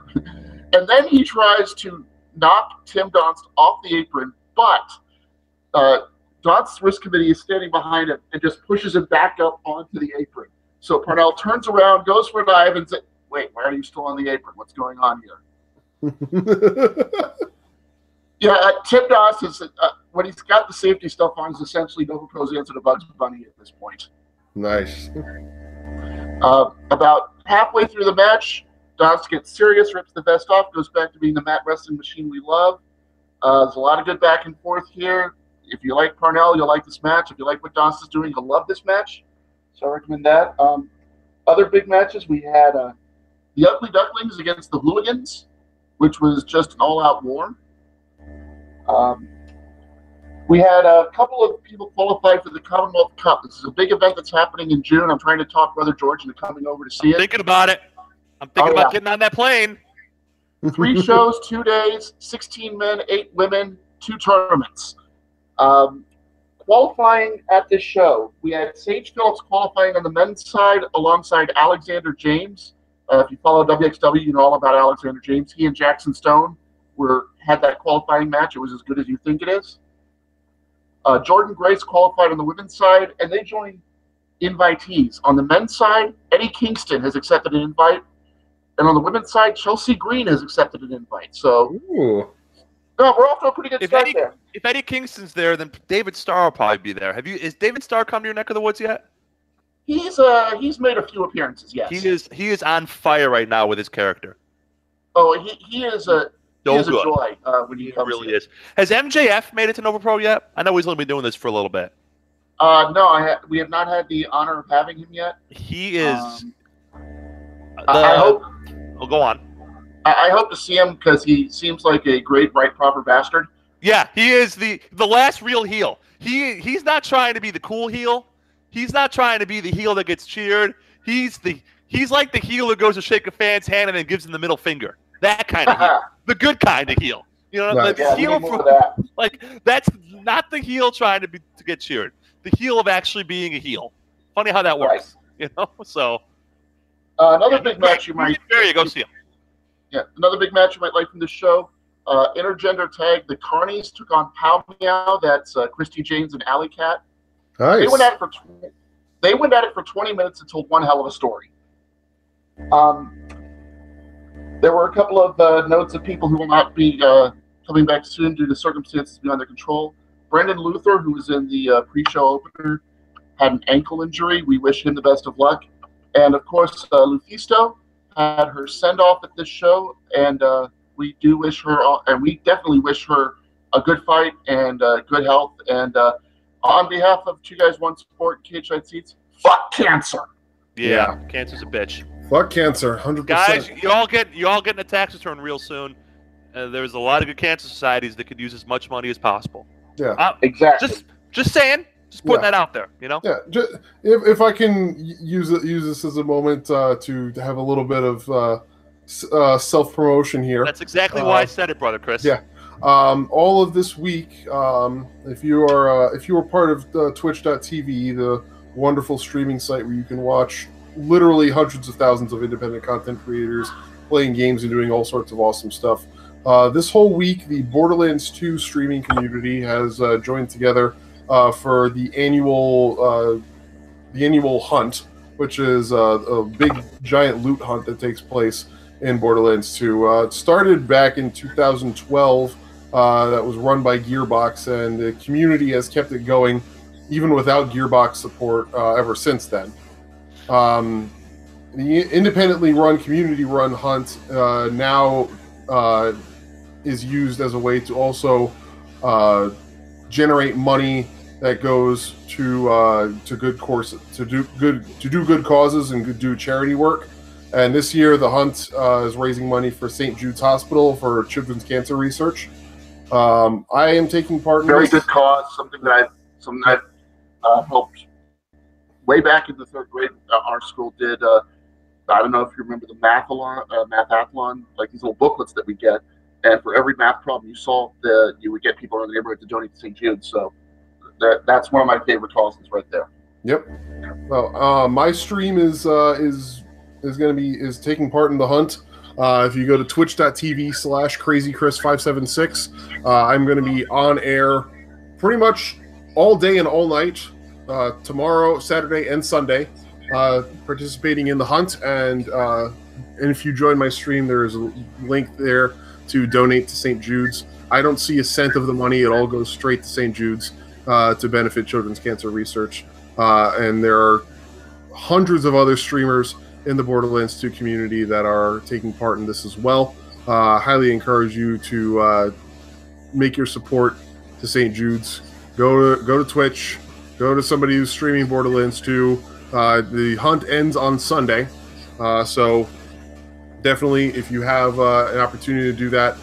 And then he tries to knock Tim Donst off the apron, but Donst's risk committee is standing behind him and just pushes him back up onto the apron. So Parnell turns around, goes for a dive, and says, "Wait, why are you still on the apron? What's going on here?" Yeah, Tim Donst is, when he's got the safety stuff on, is essentially Nova Pro's answer to Bugs Bunny at this point. Nice. About halfway through the match, Donst gets serious, rips the vest off, goes back to being the mat wrestling machine we love. There's a lot of good back and forth here. if you like Parnell, you'll like this match. If you like what Doss is doing, you'll love this match. So I recommend that. Other big matches, we had the Ugly Ducklings against the Hooligans, which was just an all-out war. We had a couple of people qualified for the Commonwealth Cup. This is a big event that's happening in June. I'm trying to talk Brother George into coming over to see it. Thinking about it. I'm thinking about getting on that plane. 3 shows, 2 days, 16 men, 8 women, 2 tournaments. Qualifying at this show, we had Sage Phillips qualifying on the men's side alongside Alexander James. If you follow WXW, you know all about Alexander James. He and Jackson Stone had that qualifying match. It was as good as you think it is. Jordan Grace qualified on the women's side, and they joined invitees. On the men's side, Eddie Kingston has accepted an invite, and on the women's side, Chelsea Green has accepted an invite. So, no, we're off to a pretty good start there. If Eddie Kingston's there, then David Starr will probably be there. Is David Starr come to your neck of the woods yet? He's made a few appearances, yes. He is on fire right now with his character. Oh, he is a joy when he comes. Really is. Has MJF made it to Nova Pro yet? I know he's only been doing this for a little bit. No, we have not had the honor of having him yet. He is. I hope. Oh, go on. I hope to see him because he seems like a great, right, proper bastard. Yeah, he is the last real heel. He's not trying to be the cool heel. He's not trying to be the heel that gets cheered. He's like the heel who goes to shake a fan's hand and then gives him the middle finger. That kind of heel. The good kind of heel. You know, right. the heel that's not the heel trying to get cheered. The heel of actually being a heel. Funny how that works. Right. You know, so another big match you might. There you go, see him. Yeah, another big match you might like from this show. Intergender tag, the Carnies took on Pow Meow. That's Christy James and Alley Cat. Nice. They went at it for 20 minutes and told one hell of a story. There were a couple of notes of people who will not be coming back soon due to circumstances beyond their control. Brendan Luther, who was in the pre-show opener, had an ankle injury. We wish him the best of luck. And, of course, Lufisto had her send-off at this show, and we do wish her, and we definitely wish her a good fight and good health. And on behalf of Two Guys One Sport, Cage Side Seats, fuck cancer. Yeah, cancer's a bitch. Fuck cancer, 100%. Guys, you all getting a tax return real soon. There's a lot of good cancer societies that could use as much money as possible. Yeah, exactly. Just saying. Just putting that out there, you know. Yeah, if I can use this as a moment to have a little bit of self promotion here. That's exactly why I said it, brother Chris. Yeah. All of this week, if you are part of Twitch.tv, the wonderful streaming site where you can watch literally hundreds of thousands of independent content creators playing games and doing all sorts of awesome stuff. This whole week, the Borderlands 2 streaming community has joined together for the annual hunt, which is a big giant loot hunt that takes place in Borderlands 2. It started back in 2012. That was run by Gearbox, and the community has kept it going even without Gearbox support ever since then. The independently run, community-run hunt now is used as a way to also generate money that goes to good courses, to do good causes and do charity work. And this year, the hunt is raising money for St. Jude's Hospital for children's cancer research. I am taking part in very this. Good cause. Something that I've helped way back in the 3rd grade. Our school did. I don't know if you remember the mathathlon, like these little booklets that we get. And for every math problem you solved, you would get people in the neighborhood to donate to St. Jude's. So that's one of my favorite causes right there. Yep. Well, my stream is taking part in the hunt. If you go to twitch.tv/crazychris576, I'm going to be on air pretty much all day and all night, tomorrow, Saturday, and Sunday, participating in the hunt. And if you join my stream, there is a link there to donate to St. Jude's. I don't see a cent of the money. It all goes straight to St. Jude's to benefit children's cancer research. And there are hundreds of other streamers in the Borderlands 2 community that are taking part in this as well. Highly encourage you to make your support to St. Jude's go to Twitch, go to somebody who's streaming Borderlands 2. The hunt ends on Sunday, so definitely, if you have an opportunity to do that,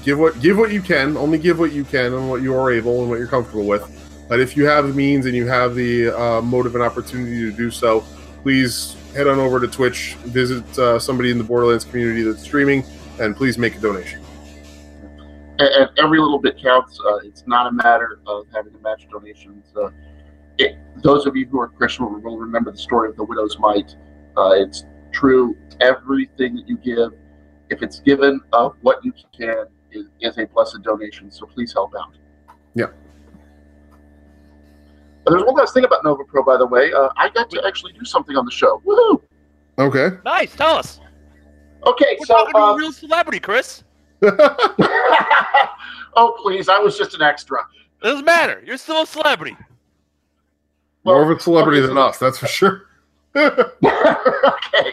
give what you can. Only give what you can and what you are able and what you're comfortable with. But if you have the means and you have the motive and opportunity to do so, please head on over to Twitch, visit somebody in the Borderlands community that's streaming, and please make a donation. And every little bit counts. It's not a matter of having to match donations. Those of you who are Christian will remember the story of the widow's mite. It's true. Everything that you give, if it's given of what you can, is a blessed donation. So please help out. Yeah. There's one last thing about Nova Pro, by the way. I got to actually do something on the show. Woohoo! Okay. Nice. Tell us. Okay, We're talking to a real celebrity, Chris. Oh, please. I was just an extra. It doesn't matter. You're still a celebrity. More of a celebrity than us, that's for sure. Okay.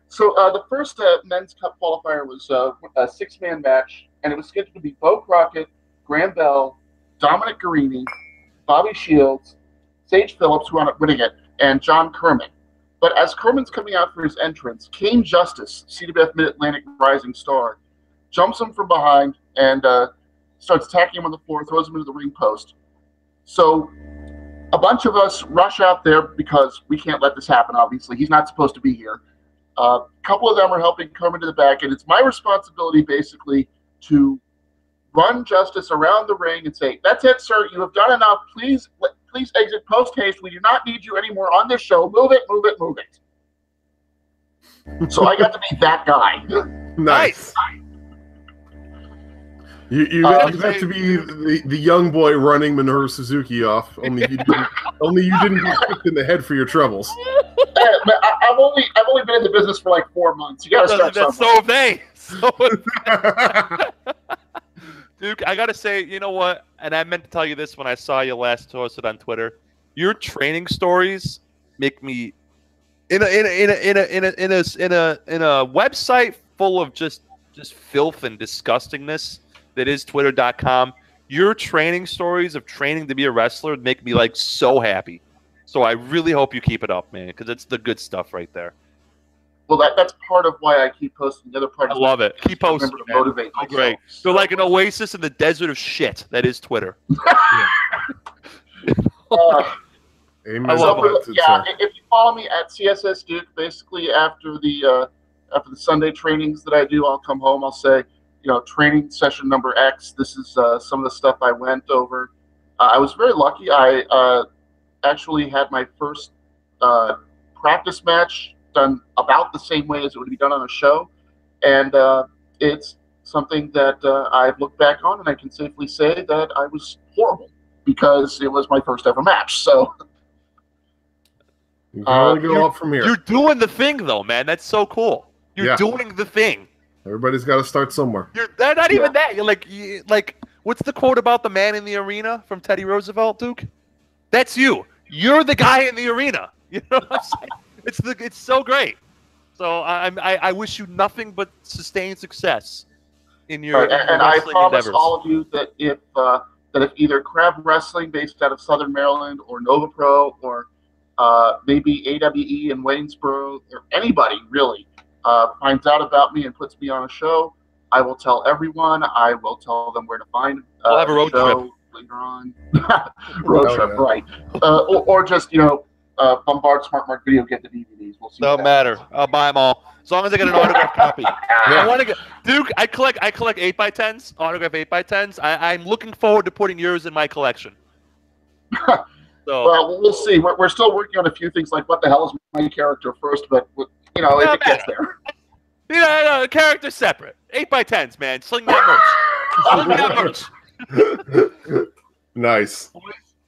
So the first men's cup qualifier was a 6-man match, and it was scheduled to be Bo Crockett, Graham Bell, Dominic Guarini, Bobby Shields, Sage Phillips, who wound up winning it, and John Kerman. But as Kerman's coming out for his entrance, Kane Justice, CWF Mid-Atlantic Rising Star, jumps him from behind and starts attacking him on the floor, throws him into the ring post. So a bunch of us rush out there because we can't let this happen, obviously. He's not supposed to be here. A couple of them are helping Kerman to the back, and it's my responsibility, basically, to run Justice around the ring and say, "That's it, sir. You have done enough. Please exit post-haste. We do not need you anymore on this show. Move it, move it, move it." So I got to be that guy. Nice. You got to be the young boy running Minoru Suzuki off. Only you didn't get kicked in the head for your troubles. I've only been in the business for like 4 months. You got to start somewhere. So have they. Duke, I gotta say, you know what? And I meant to tell you this when I saw you last posted on Twitter. Your training stories make me in a website full of just filth and disgustingness that is Twitter.com. Your training stories of training to be a wrestler make me like so happy. So I really hope you keep it up, man, because it's the good stuff right there. Well, that's part of why I keep posting. The other part I love it. Keep posting. Remember to motivate myself. Great. They're like an oasis in the desert of shit that is Twitter. Amen. If you follow me at CSS Duke, basically after the Sunday trainings that I do, I'll come home. I'll say, training session number X. This is some of the stuff I went over. I was very lucky. I actually had my first practice match done about the same way as it would be done on a show, and it's something that I've looked back on, and I can safely say that I was horrible because it was my first ever match. So you can only go up from here. You're doing the thing, though, man. That's so cool. You're doing the thing. Everybody's got to start somewhere. They're not even that. You're like, what's the quote about the man in the arena from Teddy Roosevelt, Duke? That's you. You're the guy in the arena. You know what I'm saying? It's so great. So I wish you nothing but sustained success in your and I promise endeavors. all of you that if either Crab Wrestling based out of Southern Maryland or Nova Pro or maybe AWE in Waynesboro or anybody really finds out about me and puts me on a show, I will tell everyone. I will tell them where to find we'll have a road trip later on. Road trip, right? Or just bombard Smart Mark Video, get the DVDs. We'll see. Don't matter. I'll buy them all as long as I get an autographed copy. I want to get Duke. I collect 8x10s, autographed 8x10s. I'm looking forward to putting yours in my collection. So well, we'll see. We're still working on a few things like what the hell is my character first, but if it gets there. No, character's separate. 8x10s, man. Sling that merch. Nice.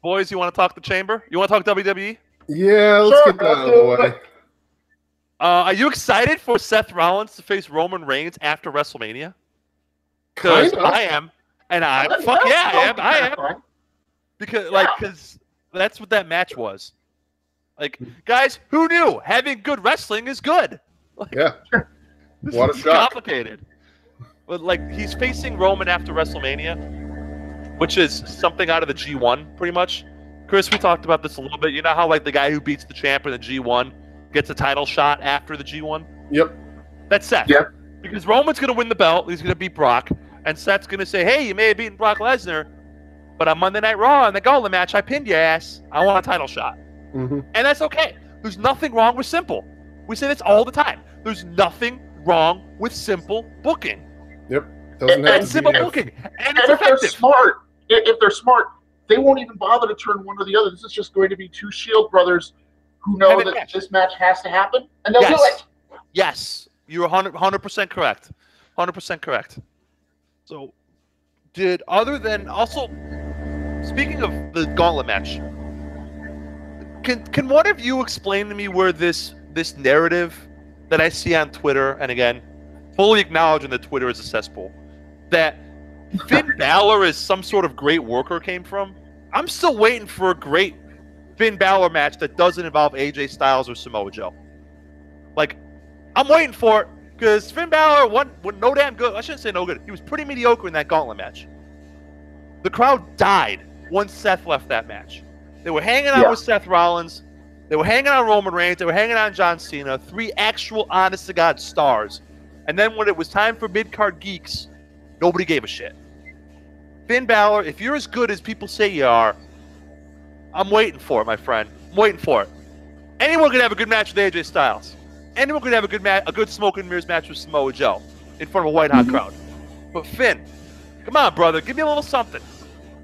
Boys, you want to talk the chamber? You want to talk WWE? Yeah, let's get that out of the way. Are you excited for Seth Rollins to face Roman Reigns after WrestleMania? Because I am, and I am. Because that's what that match was. Like, guys, who knew having good wrestling is good? Like, What a this is shock. complicated. But he's facing Roman after WrestleMania. which is something out of the G1, pretty much. Chris, we talked about this a little bit. You know how like the guy who beats the champ in the G1 gets a title shot after the G1? Yep. That's Seth. Yep. Because Roman's going to win the belt. He's going to beat Brock. And Seth's going to say, hey, you may have beaten Brock Lesnar, but on Monday Night Raw in the Gauntlet match, I pinned your ass. I want a title shot. Mm-hmm. And that's okay. There's nothing wrong with simple. We say this all the time. There's nothing wrong with simple booking. Yep. Doesn't have to simple be booking. And if they're smart, they won't even bother to turn one or the other. This is just going to be two Shield brothers who know that this match has to happen, and they'll do it. Yes, you're 100% correct. 100% correct. So, also, speaking of the Gauntlet match, can one of you explain to me where this narrative that I see on Twitter, and again, fully acknowledging that Twitter is a cesspool, that Finn Balor is some sort of great worker came from? I'm still waiting for a great Finn Balor match that doesn't involve AJ Styles or Samoa Joe. Like, I'm waiting for it because Finn Balor won no damn good. I shouldn't say no good. He was pretty mediocre in that Gauntlet match. The crowd died once Seth left that match. They were hanging out with Seth Rollins. They were hanging on Roman Reigns. They were hanging on John Cena. 3 actual, honest-to-God stars. And then when it was time for mid-card geeks, nobody gave a shit. Finn Balor, if you're as good as people say you are, I'm waiting for it, my friend. I'm waiting for it. Anyone can have a good match with AJ Styles. Anyone can have a good smoke and mirrors match with Samoa Joe in front of a white-hot crowd. But Finn, come on, brother. Give me a little something.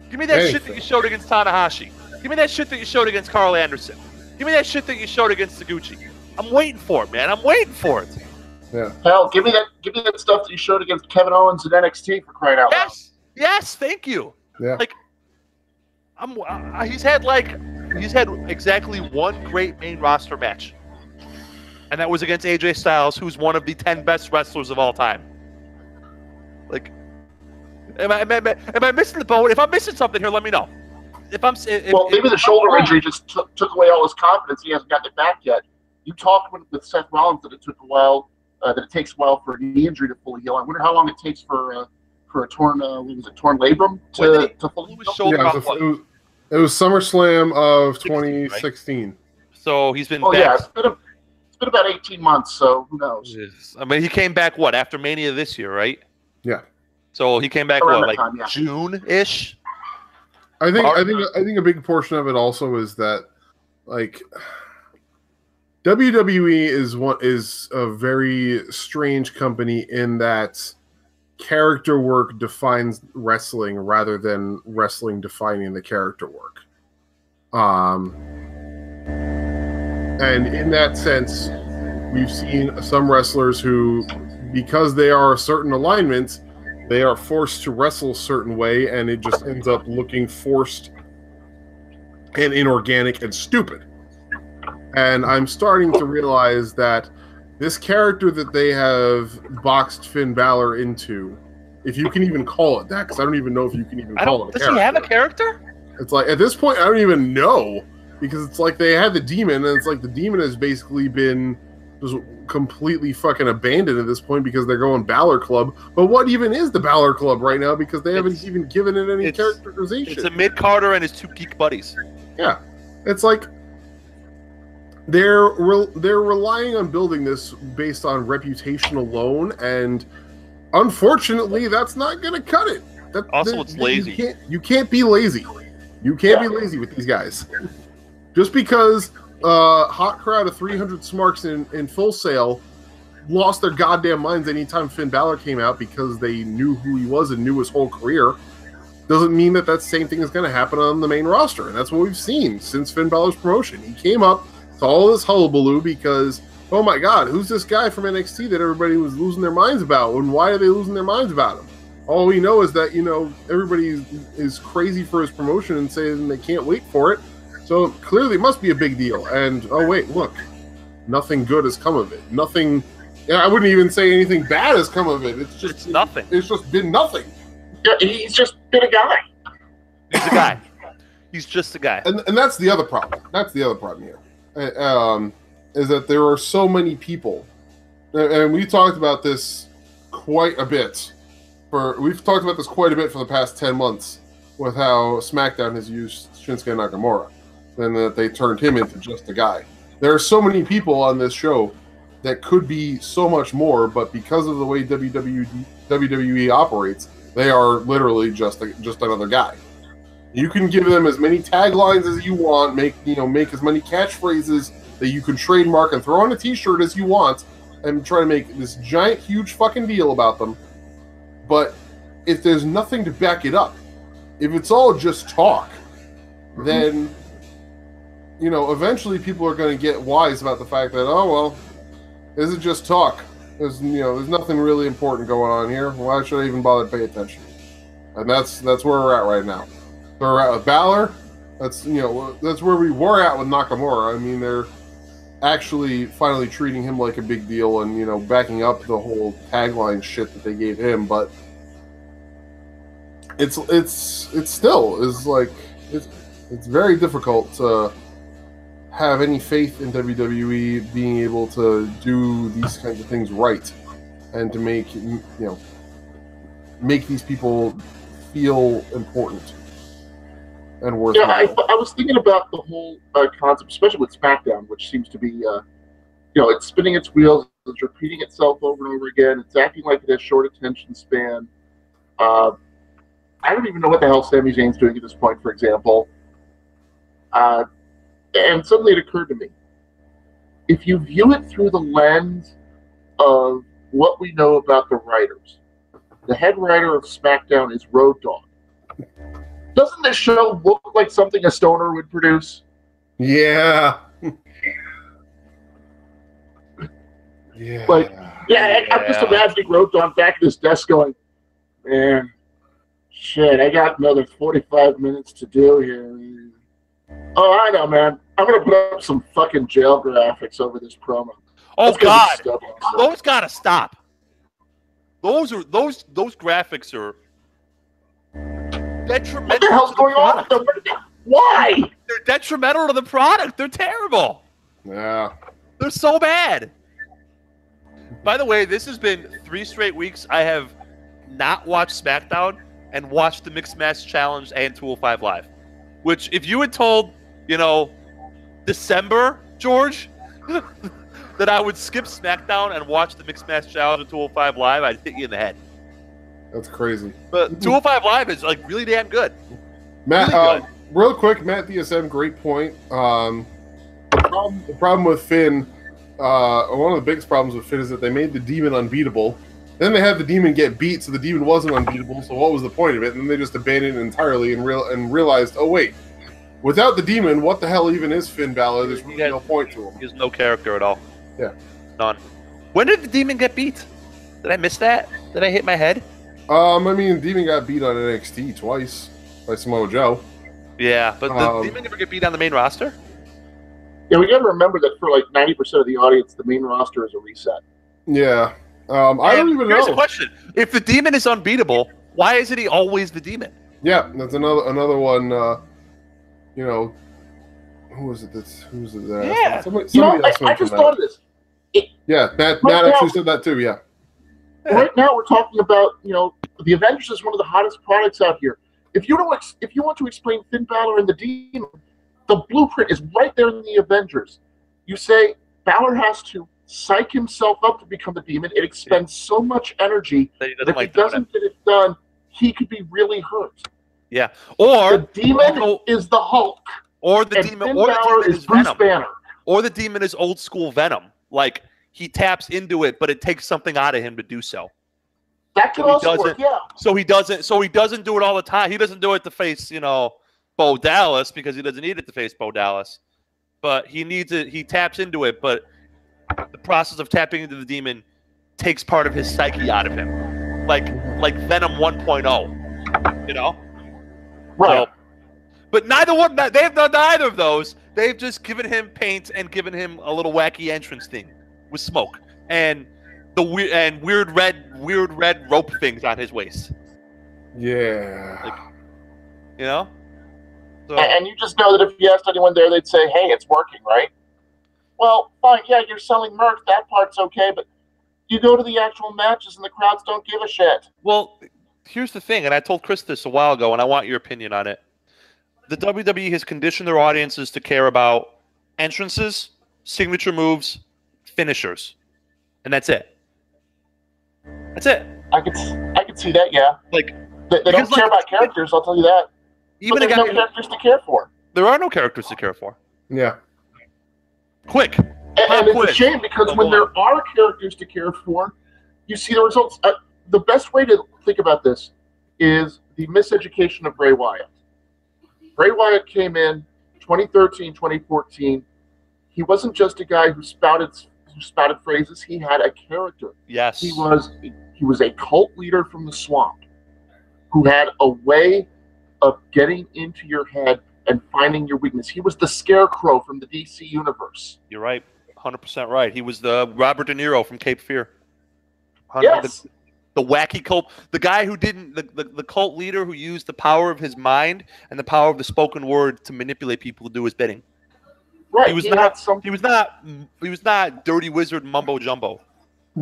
Give me that shit that you showed against Tanahashi. Give me that shit that you showed against Carl Anderson. Give me that shit that you showed against Taguchi. I'm waiting for it, man. I'm waiting for it. Yeah. Hell, give me that stuff that you showed against Kevin Owens at NXT for crying out loud. Yes, thank you. Yeah. Like, he's had exactly one great main roster match, and that was against AJ Styles, who's one of the 10 best wrestlers of all time. Like, am I missing the boat? If I'm missing something here, let me know. Maybe the shoulder injury just took away all his confidence. He hasn't gotten it back yet. You talked with Seth Rollins that it took a while. That it takes a while for a knee injury to fully heal. I wonder how long it takes for a torn torn labrum to fully heal. Yeah, it was SummerSlam of 2016. Right? So he's been back. Yeah, it's been about 18 months. So who knows? I mean, he came back after Mania this year, right? Yeah. So he came back June-ish. I think a big portion of it also is that, like, WWE is a very strange company in that character work defines wrestling rather than wrestling defining the character work. And in that sense, we've seen some wrestlers who, because they are a certain alignment, they are forced to wrestle a certain way, and it just ends up looking forced and inorganic and stupid. And I'm starting to realize that this character that they have boxed Finn Balor into, if you can even call it that, because I don't even know if you can even call it a character. Does he have a character? It's like, at this point, I don't even know, because it's like they had the demon, and it's like the demon has basically been just completely fucking abandoned at this point because they're going Balor Club. But what even is the Balor Club right now? Because they haven't even given it any characterization. It's a mid-Carter and his 2 geek buddies. Yeah. It's like they're relying on building this based on reputation alone, and unfortunately, that's not going to cut it. It's lazy. You can't be lazy. You can't be lazy with these guys. Just because hot crowd of 300 smarks in Full Sail lost their goddamn minds anytime Finn Balor came out because they knew who he was and knew his whole career, doesn't mean that same thing is going to happen on the main roster. And that's what we've seen since Finn Balor's promotion. He came up to all this hullabaloo because, oh my God, who's this guy from NXT that everybody was losing their minds about? And why are they losing their minds about him? All we know is that, everybody is crazy for his promotion and saying they can't wait for it. So clearly it must be a big deal. And, oh wait, look, nothing good has come of it. Nothing, I wouldn't even say anything bad has come of it. It's nothing. It's just been nothing. Yeah, he's just been a guy. He's a guy. He's just a guy. And that's the other problem. That's the other problem here. Is that there are so many people, and we talked about this quite a bit. We've talked about this quite a bit for the past 10 months, with how SmackDown has used Shinsuke Nakamura than that they turned him into just a guy. There are so many people on this show that could be so much more, but because of the way WWE operates, they are literally just another guy. You can give them as many taglines as you want, make as many catchphrases that you can trademark and throw on a T-shirt as you want, and try to make this giant, huge fucking deal about them. But if there's nothing to back it up, if it's all just talk, then eventually people are going to get wise about the fact that, oh well, this is just talk. There's nothing really important going on here. Why should I even bother to pay attention? And that's where we're at right now. So we're at with Balor. That's where we were at with Nakamura. I mean, they're actually finally treating him like a big deal and backing up the whole tagline shit that they gave him. But it's very difficult to have any faith in WWE being able to do these kinds of things right and to make these people feel important and worthwhile. Yeah, I was thinking about the whole concept, especially with SmackDown, which seems to be, it's spinning its wheels, it's repeating itself over and over again, it's acting like it has short attention span. I don't even know what the hell Sami Zayn's doing at this point, for example. And suddenly it occurred to me, if you view it through the lens of what we know about the writers, the head writer of SmackDown is Road Dogg. Doesn't this show look like something a stoner would produce? Yeah. Yeah. I'm just imagining Road Dogg back at his desk going, man, shit, I got another 45 minutes to do here. Oh, I know, man. I'm gonna put up some fucking jail graphics over this promo. Oh God, those gotta stop. Those graphics are detrimental. What the hell's going on with them? Why? They're detrimental to the product. They're terrible. Yeah. They're so bad. By the way, this has been 3 straight weeks. I have not watched SmackDown and watched the Mixed Match Challenge and 205 Live. Which, if you had told, December, George, that I would skip SmackDown and watch the Mixed Match Challenge and 205 Live, I'd hit you in the head. That's crazy. But 205 Live is really damn good. Matt, really good. Real quick, Matt DSM, great point. The problem with Finn, one of the biggest problems with Finn is that they made the Demon unbeatable. Then they had the Demon get beat, so the Demon wasn't unbeatable, so what was the point of it? And then they just abandoned it entirely and realized, oh wait, without the Demon, what the hell even is Finn Balor? There's really no point to him. He has no character at all. Yeah. None. When did the Demon get beat? Did I miss that? Did I hit my head? The Demon got beat on NXT twice by Samoa Joe. Yeah, but the Demon never get beat on the main roster? Yeah, we gotta remember that for 90% of the audience, the main roster is a reset. Yeah. I don't even know. Here's a question. If the Demon is unbeatable, why isn't he always the Demon? Yeah, that's another one. Who was it? Who's it? Yeah. Somebody else I just thought of this. Matt actually said that too. Yeah. Right now, we're talking about the Avengers is one of the hottest products out here. If you want to explain Finn Balor and the Demon, the blueprint is right there in the Avengers. You say Balor has to psych himself up to become the Demon. It expends so much energy that if he doesn't get it done, he could be really hurt. Yeah. Or the Demon is the Hulk. Or the Demon is Bruce Venom. Banner. Or the Demon is old school Venom. Like he taps into it, but it takes something out of him to do so. That could also work, yeah. So he doesn't do it all the time. He doesn't do it to face, Bo Dallas because he doesn't need it to face Bo Dallas. But he needs it. He taps into it, but the process of tapping into the Demon takes part of his psyche out of him, like Venom 1.0, Right. So, but they have done neither of those. They've just given him paint and given him a little wacky entrance thing with smoke and the weird red rope things on his waist. Yeah. So, and you just know that if you asked anyone there, they'd say, "Hey, it's working, right?" Well, fine, yeah, you're selling merch. That part's okay, but you go to the actual matches and the crowds don't give a shit. Well, here's the thing, and I told Chris this a while ago, and I want your opinion on it. The WWE has conditioned their audiences to care about entrances, signature moves, finishers, and that's it. That's it. I could see that. Yeah, Like they don't care about characters. I'll tell you that. even but a there's guy, no characters to care for. there are no characters to care for. Yeah. Quick. And it's quiz. a shame because Go when on. there are characters to care for, you see the results. The best way to think about this is the miseducation of Bray Wyatt. Bray Wyatt came in 2013, 2014. He wasn't just a guy who spouted phrases. He had a character. Yes. He was a cult leader from the swamp who had a way of getting into your head and finding your weakness. He was the Scarecrow from the DC universe. You're right. 100% right. He was the Robert De Niro from Cape Fear. Yes. The wacky cult, the guy who didn't, the cult leader who used the power of his mind and the power of the spoken word to manipulate people to do his bidding. Right. He was not dirty wizard mumbo jumbo.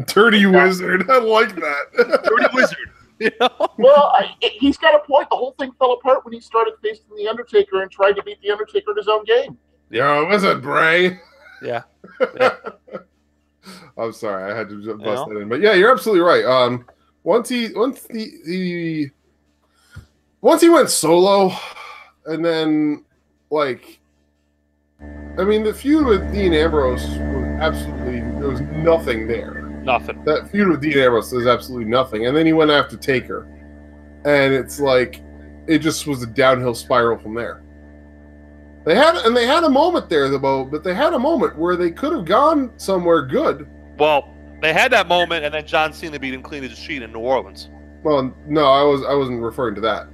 Dirty wizard. I like that. Dirty wizard. You know? Well, he's got a point. The whole thing fell apart when he started facing the Undertaker and tried to beat the Undertaker in his own game. Yo, wizard Bray. Yeah. I'm sorry, I had to bust that in, but yeah, you're absolutely right. Once he went solo, and then the feud with Dean Ambrose was there was nothing there. Nothing. That feud with Dean Ambrose is absolutely nothing, and then he went after Taker, and it's like it just was a downhill spiral from there. They had a moment there, but they had a moment where they could have gone somewhere good. Well, they had that moment, and then John Cena beat him clean as a sheet in New Orleans. Well, no, I wasn't referring to that.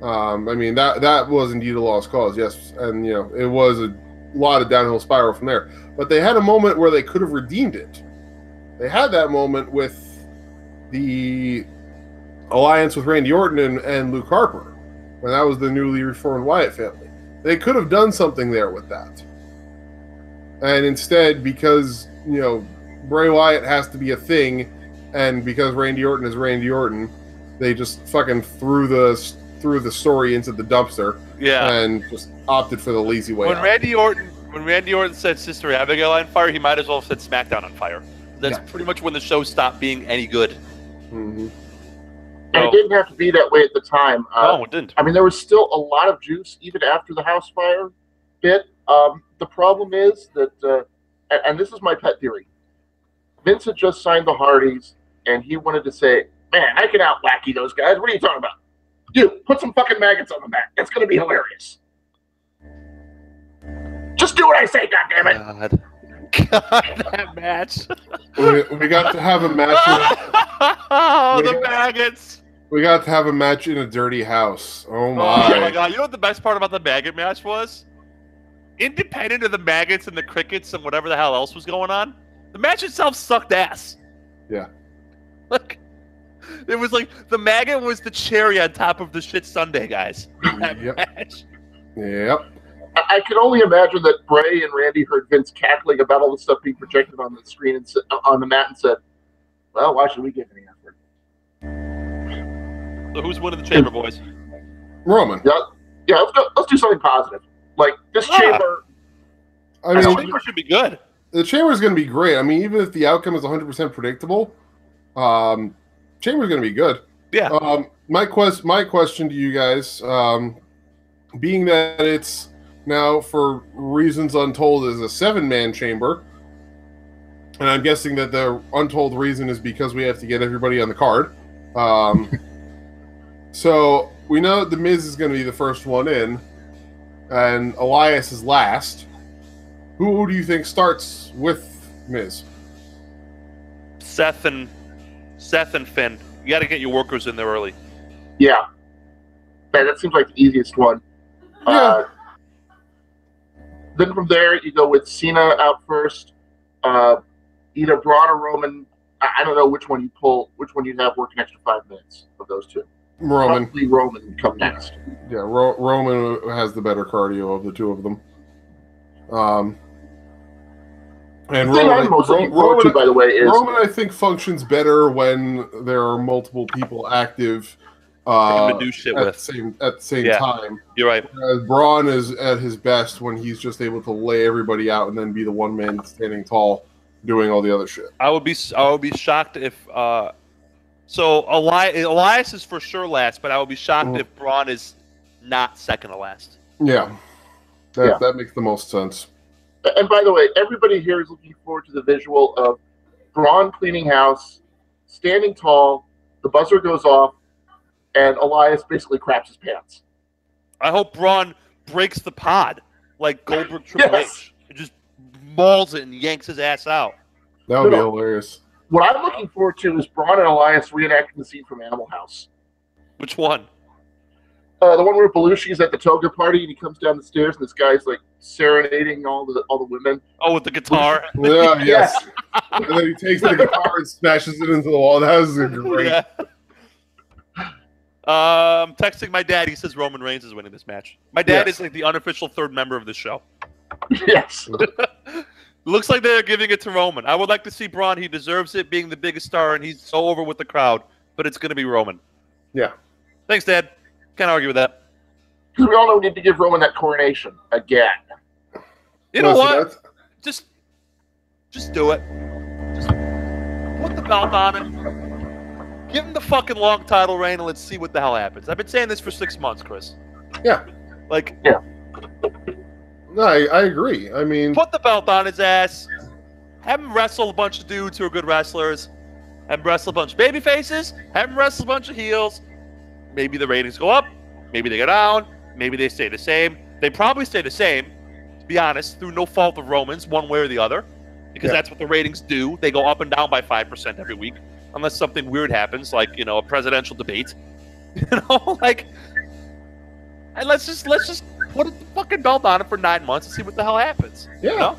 That was indeed a lost cause, yes, and it was a lot of downhill spiral from there. But they had a moment where they could have redeemed it. They had that moment with the alliance with Randy Orton and Luke Harper, when that was the newly reformed Wyatt family. They could have done something there with that. And instead, because, Bray Wyatt has to be a thing, and because Randy Orton is Randy Orton, they just fucking threw the story into the dumpster. Yeah. And just opted for the lazy way When out. Randy Orton said Sister Abigail on fire, he might as well have said SmackDown on fire. That's pretty much when the show stopped being any good. Mm-hmm. And it didn't have to be that way at the time. No, it didn't. There was still a lot of juice even after the house fire bit. The problem is that, and this is my pet theory, Vince had just signed the Hardys, and he wanted to say, man, I can out-wacky those guys. What are you talking about? You, put some fucking maggots on the back. It's going to be hilarious. Just do what I say, goddammit. God, that match. We got to have a match. The maggots. We got to have a match in a dirty house. Oh my! Oh my god! You know what the best part about the maggot match was? Independent of the maggots and the crickets and whatever the hell else was going on, the match itself sucked ass. Yeah. Look, it was like the maggot was the cherry on top of the shit sundae, guys. That match. Yep. I can only imagine that Bray and Randy heard Vince cackling about all the stuff being projected on the screen and on the mat and said, well, why should we give any effort? So who's winning the chamber, boys? Roman. Yeah. Let's do something positive. Like this chamber. The chamber should be good. The chamber is going to be great. Even if the outcome is 100% predictable, chamber is going to be good. Yeah. My question to you guys, being that it's now, for reasons untold, is a 7-man chamber, and I'm guessing that the untold reason is because we have to get everybody on the card. So we know The Miz is going to be the first one in, and Elias is last. Who do you think starts with Miz? Seth and Finn. You got to get your workers in there early. Yeah. Man, that seems like the easiest one. Yeah. Then from there, you go with Cena out first. Either Braun or Roman. I don't know which one you pull, which one you'd have working extra 5 minutes of those two. Roman. Probably Roman would come next. Yeah, Roman has the better cardio of the two of them. And the thing I'm most looking forward to, by the way, is Roman, I think, functions better when there are multiple people active For him to do shit at with. the same Yeah. time. You're right. Braun is at his best when he's just able to lay everybody out and then be the one man standing tall, doing all the other shit. I would be shocked if so Elias is for sure last, but I would be shocked if Braun is not second to last. Yeah. That makes the most sense. And by the way, everybody here is looking forward to the visual of Braun cleaning house, standing tall, the buzzer goes off, and Elias basically craps his pants. I hope Braun breaks the pod like Goldberg Triple Yes. H. And just mauls it and yanks his ass out. That would be hilarious. What I'm looking forward to is Braun and Elias reenacting the scene from Animal House. Which one? The one where Belushi's at the toga party and he comes down the stairs and this guy's like serenading all the women. Oh, with the guitar. Yeah, yes. And then he takes the guitar and smashes it into the wall. That was great. Yeah. Texting my dad. He says Roman Reigns is winning this match. My dad is like the unofficial third member of the show. Yes. Looks like they're giving it to Roman. I would like to see Braun. He deserves it, being the biggest star, and he's so over with the crowd. But it's going to be Roman. Yeah. Thanks, Dad. Can't argue with that. Because we all know we need to give Roman that coronation again. You know what? Just do it. Just put the belt on him. Give him the fucking long title reign and let's see what the hell happens. I've been saying this for 6 months, Chris. Yeah. Yeah. No, I agree. I mean, put the belt on his ass. Have him wrestle a bunch of dudes who are good wrestlers. Have him wrestle a bunch of baby faces. Have him wrestle a bunch of heels. Maybe the ratings go up. Maybe they go down. Maybe they stay the same. They probably stay the same, to be honest, through no fault of Roman's, one way or the other. Because that's what the ratings do. They go up and down by 5% every week. Unless something weird happens, like, you know, a presidential debate. And let's just put the fucking belt on him for 9 months and see what the hell happens. Yeah. You know?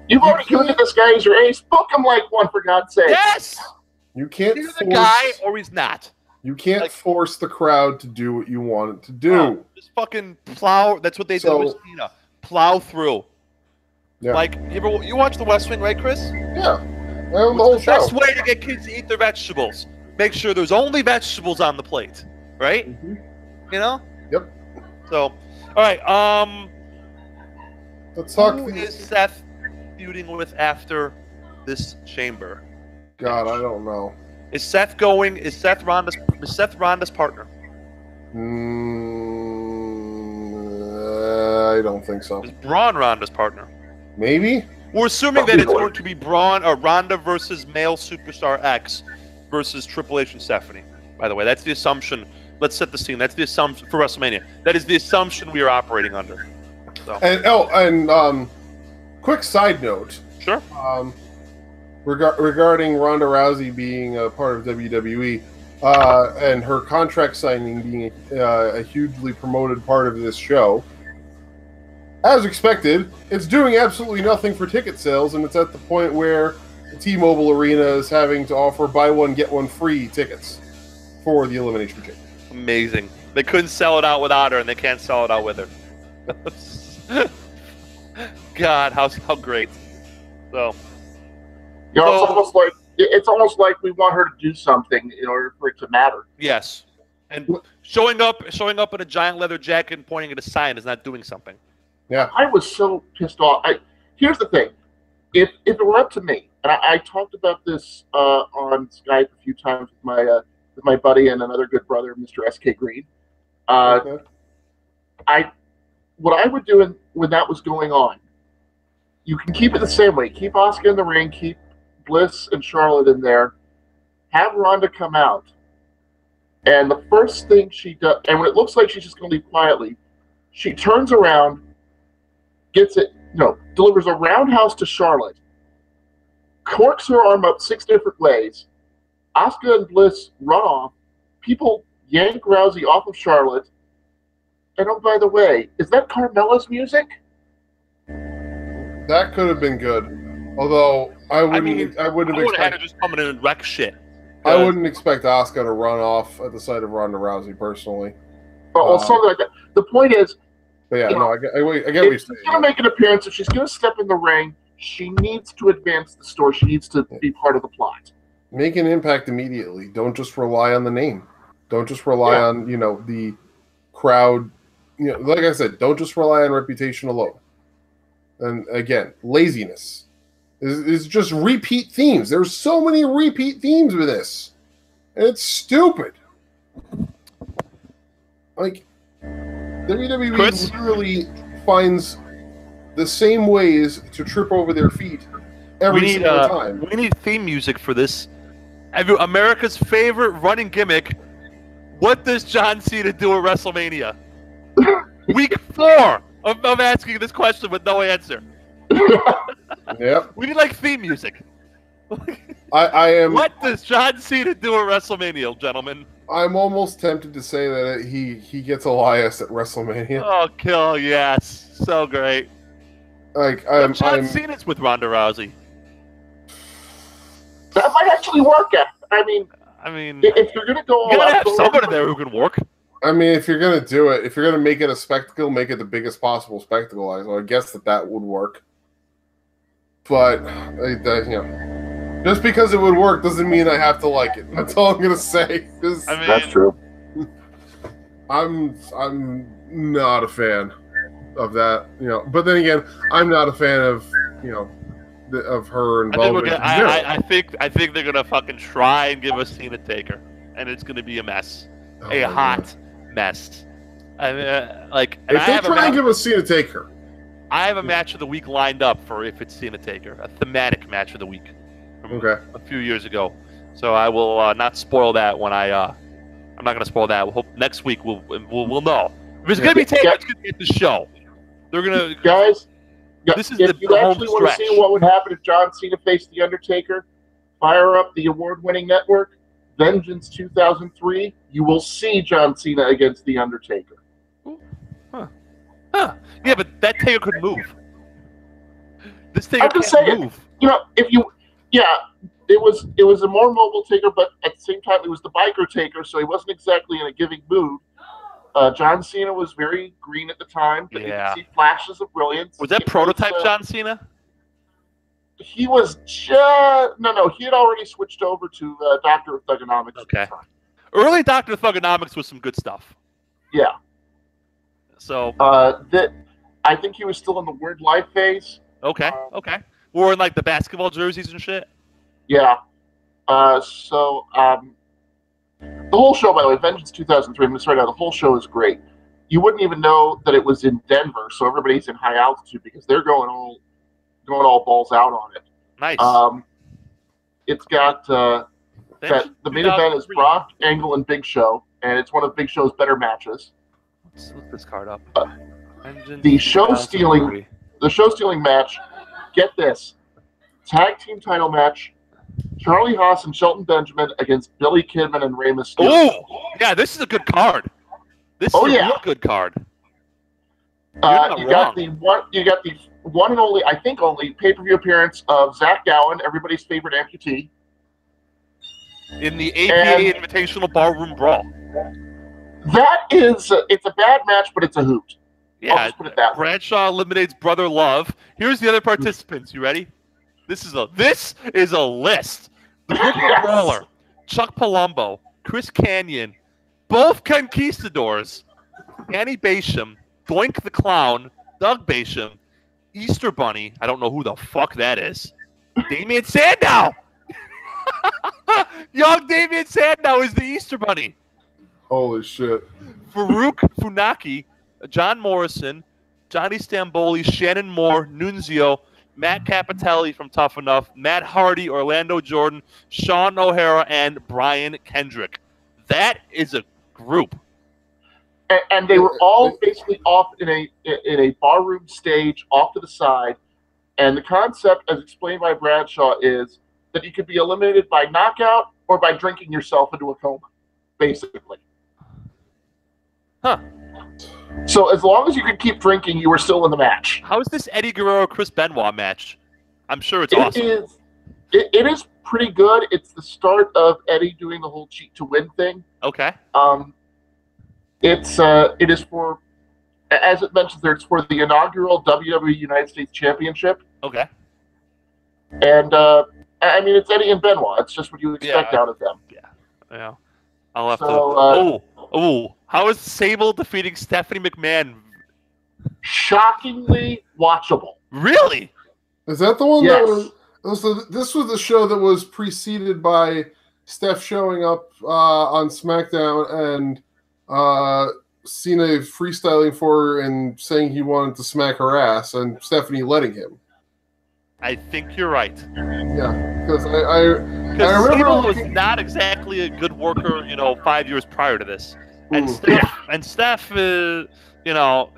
You've already committed this guy as your ace. Book him like one, for God's sake. Yes! You can't He's force the guy or he's not. You can't force the crowd to do what you want it to do. No, just fucking plow. That's what they did with Cena. Plow through. Yeah. Like, you watch The West Wing, right, Chris? Yeah. Well, the whole show. Best way to get kids to eat their vegetables. Make sure there's only vegetables on the plate. Right? Mm-hmm. You know? Yep. So, all right. Let's talk. Who is Seth feuding with after this chamber? God, I don't know. Is Seth Ronda's partner? I don't think so. Is Braun Ronda's partner? Maybe. We're assuming that it's going to be Braun or Ronda versus male superstar X versus Triple H and Stephanie. By the way, that's the assumption. Let's set the scene. That's the assumption for WrestleMania. That is the assumption we are operating under. So. And quick side note. Sure. Regarding Ronda Rousey being a part of WWE and her contract signing being a hugely promoted part of this show, as expected, it's doing absolutely nothing for ticket sales, and it's at the point where the T-Mobile Arena is having to offer buy one, get one free tickets for the Elimination Chamber. Amazing. They couldn't sell it out without her, and they can't sell it out with her. God, how great. So... You know, it's almost like we want her to do something in order for it to matter. Yes, and showing up in a giant leather jacket and pointing at a sign is not doing something. Yeah, I was so pissed off. Here's the thing: if it were up to me, and I talked about this on Skype a few times with my buddy and another good brother, Mr. S.K. Green. What I would do when that was going on, you can keep it the same way. Keep Asuka in the ring. Keep Bliss and Charlotte in there, have Ronda come out, and the first thing she does, and when it looks like she's just going to leave quietly, she turns around, delivers a roundhouse to Charlotte, corks her arm up 6 different ways, Asuka and Bliss run off, people yank Rousey off of Charlotte, and oh, by the way, is that Carmella's music? That could have been good. Although I wouldn't have had to just come in and wreck shit. I wouldn't expect Asuka to run off at the sight of Ronda Rousey personally. Well, something like that. The point is, but yeah, I get what you're saying. If she's going to make an appearance, if she's going to step in the ring, she needs to advance the story. She needs to be part of the plot. Make an impact immediately. Don't just rely on the name. Don't just rely on, the crowd. Like I said, don't just rely on reputation alone. And again, laziness is just repeat themes. There's so many repeat themes with this. And it's stupid. Like, WWE literally finds the same ways to trip over their feet every single time. We need theme music for this. America's favorite running gimmick. What does John Cena do at WrestleMania? Week 4 of asking this question with no answer. Yep. We need theme music. I am. What does John Cena do at WrestleMania, gentlemen? I'm almost tempted to say that he gets Elias at WrestleMania. Oh, kill, yes. So great. John Cena's with Ronda Rousey. That might actually work. I mean, if you're gonna go, you gotta have somebody there who can work. I mean, if you're gonna do it, if you're gonna make it a spectacle, make it the biggest possible spectacle. I guess that would work. But just because it would work doesn't mean I have to like it. That's all I'm gonna say. That's true. I'm not a fan of that. But then again, I'm not a fan of of her involvement. I think they're gonna fucking try and give us Cena Taker, and it's gonna be a mess, hot mess. If they try and give us Cena Taker, I have a match of the week lined up for if it's Cena Taker, a thematic match of the week from a few years ago. So I will not spoil that when I'm not gonna spoil that. We'll hope next week we'll know if it's gonna be Taker. It's gonna be at the show. They're gonna guys. This is if you actually want to stretch. see what would happen if John Cena faced The Undertaker, fire up the award-winning network, Vengeance 2003. You will see John Cena against The Undertaker. Huh. Yeah, but that Taker could move. This Taker can't move. It was a more mobile Taker, but at the same time, it was the biker Taker, so he wasn't exactly in a giving mood. John Cena was very green at the time, but you could see flashes of brilliance. Was that prototype John Cena? He was just... No, he had already switched over to Doctor of Thugonomics. Okay. Early Doctor of Thugonomics was some good stuff. Yeah. So... I think he was still in the Word Life phase. Okay. We're in the basketball jerseys and shit? Yeah. The whole show, by the way, Vengeance 2003, I'm going to start out, the whole show is great. You wouldn't even know that it was in Denver, so everybody's in high altitude because they're going all balls out on it. Nice. It's got the main event is Brock, Angle, and Big Show, and it's one of Big Show's better matches. Let's look this card up. The show stealing match, get this, tag team title match, Charlie Haas and Shelton Benjamin against Billy Kidman and Rey Mysterio. Oh, yeah, this is a good card. This is a real good card. You got the one and only, I think only, pay-per-view appearance of Zach Gowen, everybody's favorite amputee. In the APA Invitational Barroom Brawl. It's a bad match, but it's a hoot. Yeah, I'll just put it that way. Bradshaw eliminates Brother Love. Here's the other participants. You ready? This is a list. The Brooklyn Brawler, Chuck Palumbo, Chris Kanyon, both Conquistadors, Danny Basham, Doink the Clown, Doug Basham, Easter Bunny, I don't know who the fuck that is, Damian Sandow! Young Damian Sandow is the Easter Bunny. Holy shit. Farouk Funaki, John Morrison, Johnny Stamboli, Shannon Moore, Nunzio, Matt Capitelli from Tough Enough, Matt Hardy, Orlando Jordan, Sean O'Hara, and Brian Kendrick. That is a group. And they were all basically off in a barroom stage off to the side. And the concept, as explained by Bradshaw, is that you could be eliminated by knockout or by drinking yourself into a coma, basically. Huh. So as long as you could keep drinking, you were still in the match. How is this Eddie Guerrero-Chris Benoit match? I'm sure it's awesome. It is pretty good. It's the start of Eddie doing the whole cheat to win thing. Okay. It is for, as it mentions there, it's for the inaugural WWE United States Championship. Okay. And it's Eddie and Benoit. It's just what you expect out of them. Yeah. I'll have to. So, How is Sable defeating Stephanie McMahon? shockingly watchable. Really? Is that the one Yes. that was? This was the show that was preceded by Steph showing up on SmackDown and Cena freestyling for her and saying he wanted to smack her ass, and Stephanie letting him. I think you're right. Yeah, because I Because remember Sable was not exactly a good worker, 5 years prior to this. And Steph,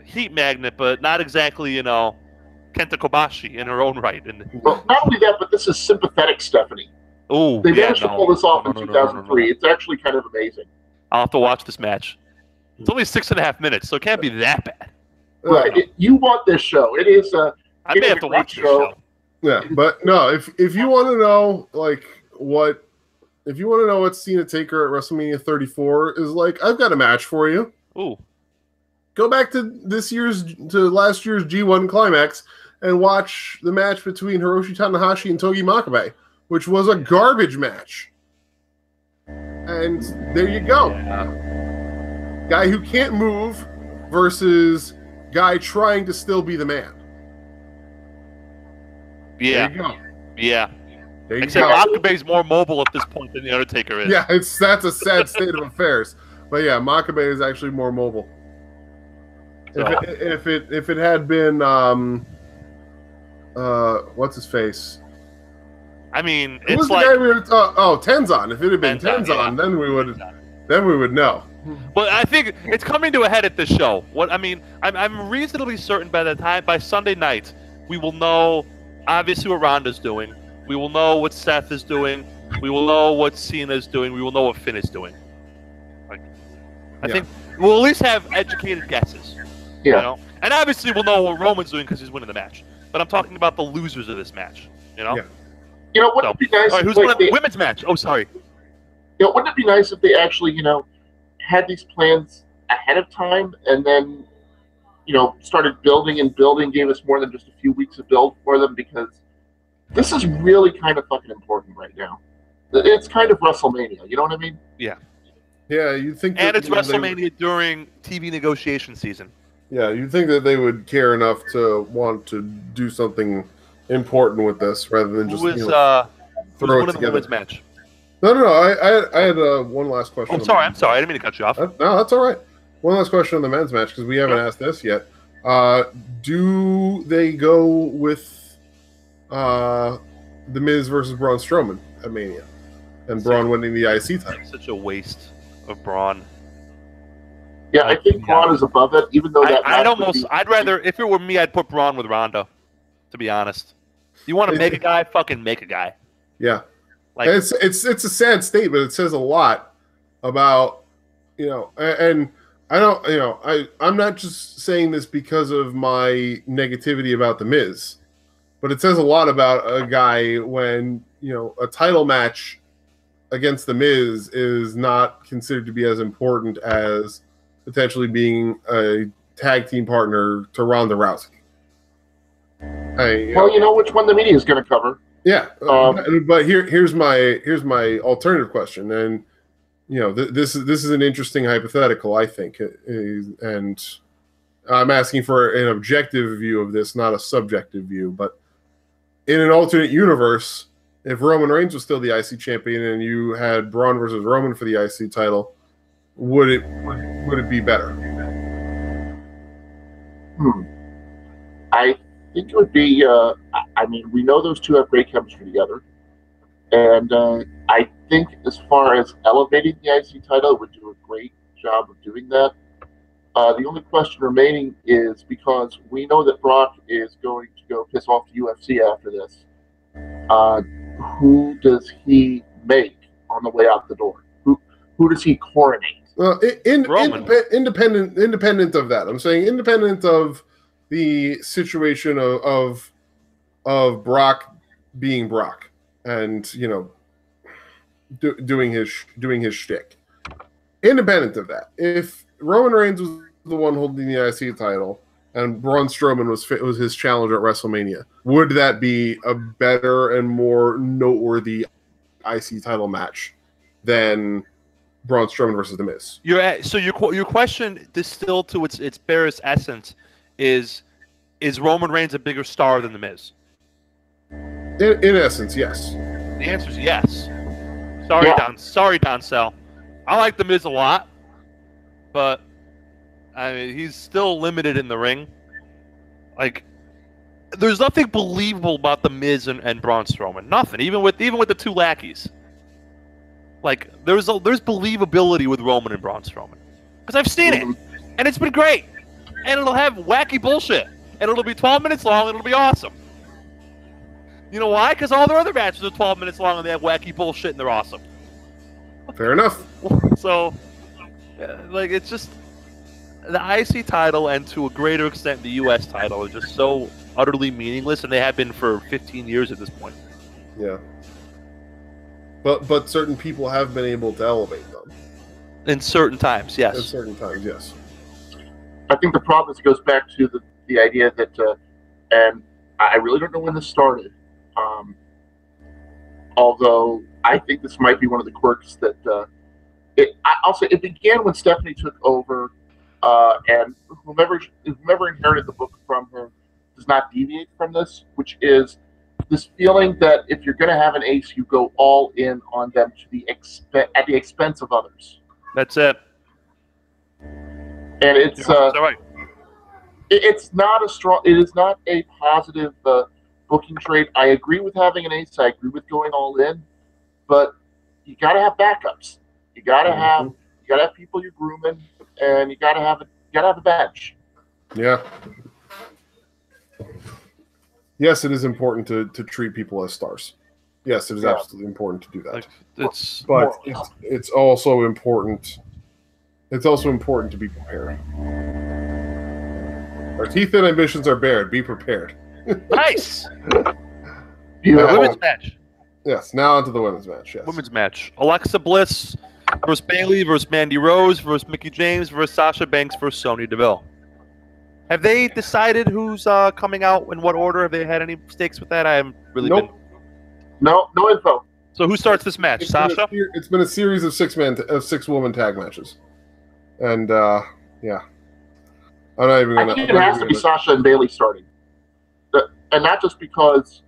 heat magnet, but not exactly, Kenta Kobashi in her own right. And Well, not only that, but this is sympathetic Stephanie. They managed to pull this off in 2003. It's actually kind of amazing. I'll have to watch this match. It's only 6.5 minutes, so it can't be that bad. Right. You want this show. It is a. I may have to watch this show. Yeah, but no, if you want to know what Cena Taker at WrestleMania 34 is like, I've got a match for you. Ooh. Go back to last year's G1 Climax and watch the match between Hiroshi Tanahashi and Togi Makabe, which was a garbage match. And there you go. Yeah. Guy who can't move versus guy trying to still be the man. Yeah. There you go. Yeah. There you Except go. Makabe's more mobile at this point than the Undertaker is. Yeah, that's a sad state of affairs. But yeah, Makabe is actually more mobile. So. If it had been what's his face? I mean, Who was it's like the guy we were Tenzan. If it had been Tenzan, Tenzan, yeah. then we would know. But I think it's coming to a head at this show. I'm reasonably certain by Sunday night, we will know obviously what Ronda's doing. We will know what Seth is doing. We will know what Cena is doing. We will know what Finn is doing. I think we'll at least have educated guesses. Yeah. And obviously we'll know what Roman's doing because he's winning the match. But I'm talking about the losers of this match. Yeah. Wouldn't it be nice? All right, who's winning the women's match? Oh, sorry. Wouldn't it be nice if they actually, had these plans ahead of time and then, started building and building, gave us more than just a few weeks of build for them, because this is really kind of fucking important right now. It's kind of WrestleMania, you know what I mean? Yeah. Yeah, you think And it's WrestleMania during TV negotiation season. Yeah, you'd think that they would care enough to want to do something important with this rather than just who's throw it winning the together. women's match? No. I had one last question. I'm sorry. I didn't mean to cut you off. No, that's all right. One last question on the men's match because we haven't asked this yet. Do they go with the Miz versus Braun Strowman at Mania, and Braun winning the IC title? Such a waste of Braun. Yeah, I think Braun is above it, even though that. I'd rather, if it were me, I'd put Braun with Ronda. To be honest, you want to make a guy, fucking make a guy. Yeah, like it's a sad statement. It says a lot about and I don't I'm not just saying this because of my negativity about the Miz, but it says a lot about a guy when a title match against the Miz is not considered to be as important as potentially being a tag team partner to Ronda Rousey. Well, you know which one the media is going to cover. Yeah, but here's my alternative question, and this is an interesting hypothetical, I think, and I'm asking for an objective view of this, not a subjective view. But in an alternate universe, if Roman Reigns was still the IC champion and you had Braun versus Roman for the IC title, would it be better? I think it would be. We know those two have great chemistry together, and I think as far as elevating the IC title, it would do a great job of doing that. The only question remaining is, because we know that Brock is going to go piss off the UFC after this, who does he make on the way out the door? Who does he coronate? Well, independent of that, I'm saying independent of the situation of Brock being Brock and doing his shtick. Independent of that, if Roman Reigns was the one holding the IC title and Braun Strowman was his challenger at WrestleMania, would that be a better and more noteworthy IC title match than Braun Strowman versus The Miz. Your question distilled to its barest essence is Roman Reigns a bigger star than The Miz? In essence, yes. The answer is yes. Sorry, Don Cell. I like The Miz a lot, but I mean he's still limited in the ring. Like, there's nothing believable about The Miz and Braun Strowman. Nothing. Even with the two lackeys. Like, there's believability with Roman and Braun Strowman. Because I've seen it. And it's been great. And it'll have wacky bullshit. And it'll be 12 minutes long and it'll be awesome. You know why? Because all their other matches are 12 minutes long and they have wacky bullshit and they're awesome. Fair enough. So, like, it's just... The IC title and to a greater extent the US title are just so utterly meaningless, and they have been for 15 years at this point. Yeah. But certain people have been able to elevate them. In certain times, yes. In certain times, yes. I think the problem is it goes back to the idea that, and I really don't know when this started, although I think this might be one of the quirks that, I'll say it began when Stephanie took over, and whomever inherited the book from her does not deviate from this, which is this feeling that if you're going to have an ace, you go all in on them at the expense of others. That's it. And it's right. It's not a strong. It is not a positive booking trait. I agree with having an ace. I agree with going all in, but you got to have backups. You got to have people you're grooming, and you got to have a bench. Yeah. Yes, it is important to treat people as stars. Yes, it is absolutely important to do that. Like, it's also important. It's also important to be prepared. Our teeth and ambitions are bared. Be prepared. Nice. Beautiful. Women's match. Yes. Now onto the women's match. Yes. Women's match. Alexa Bliss versus Bayley versus Mandy Rose versus Mickie James versus Sasha Banks versus Sonya Deville. Have they decided who's coming out in what order? Have they had any stakes with that? I haven't really been. No info. So who starts this match? Sasha? It's been a series of six-woman tag matches, and yeah, I'm not even gonna. I think it has to be Sasha and Bayley starting, and not just because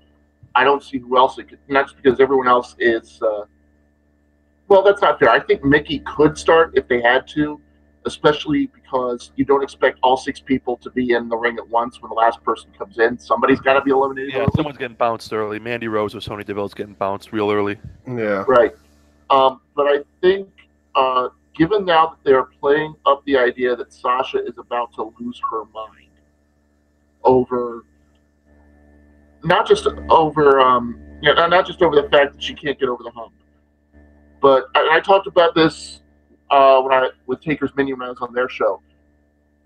I don't see who else it could. Not just because everyone else is. Well, that's not fair. I think Mickie could start if they had to, especially because you don't expect all six people to be in the ring at once when the last person comes in. Somebody's got to be eliminated. Yeah, early. someone's getting bounced early. Mandy Rose or Sonya Deville's getting bounced real early. Yeah. Right. But I think, given now that they're playing up the idea that Sasha is about to lose her mind over, not just over the fact that she can't get over the hump, but I talked about this with Taker's Minion when I was on their show.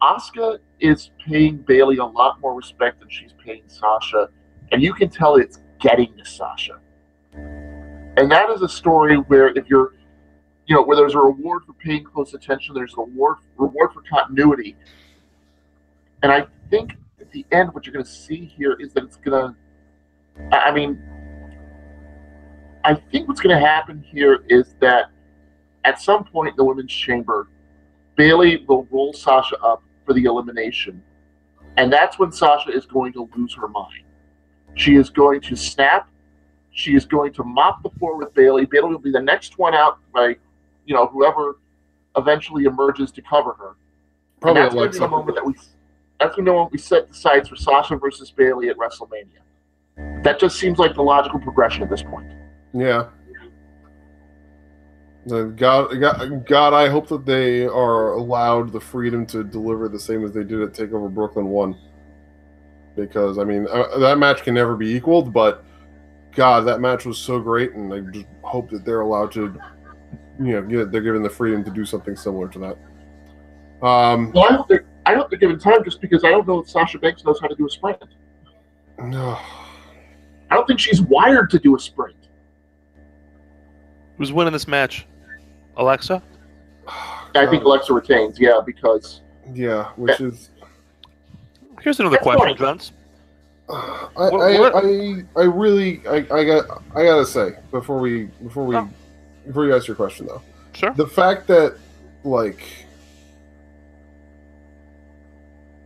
Asuka is paying Bayley a lot more respect than she's paying Sasha, and you can tell it's getting to Sasha. And that is a story where if you're, where there's a reward for paying close attention, there's a reward for continuity. And I think at the end, what you're going to see here is that it's going to, I think what's going to happen here is that at some point in the Women's Chamber, Bayley will roll Sasha up for the elimination. And that's when Sasha is going to lose her mind. She is going to snap. She is going to mop the floor with Bayley. Bayley will be the next one out by, whoever eventually emerges to cover her. Probably and that's going to be the moment that's going to be when we set the sights for Sasha versus Bayley at WrestleMania. That just seems like the logical progression at this point. Yeah. God, I hope that they are allowed the freedom to deliver the same as they did at TakeOver Brooklyn 1. Because, that match can never be equaled, but, God, that match was so great, and I just hope that they're allowed to, they're given the freedom to do something similar to that. Well, I hope they're given time just because I don't know if Sasha Banks knows how to do a sprint. No. I don't think she's wired to do a sprint. Who's winning this match? Alexa? I think Alexa retains, because... Yeah, which is... Here's another question, Johns. I gotta say before you ask your question though, Sure. The fact that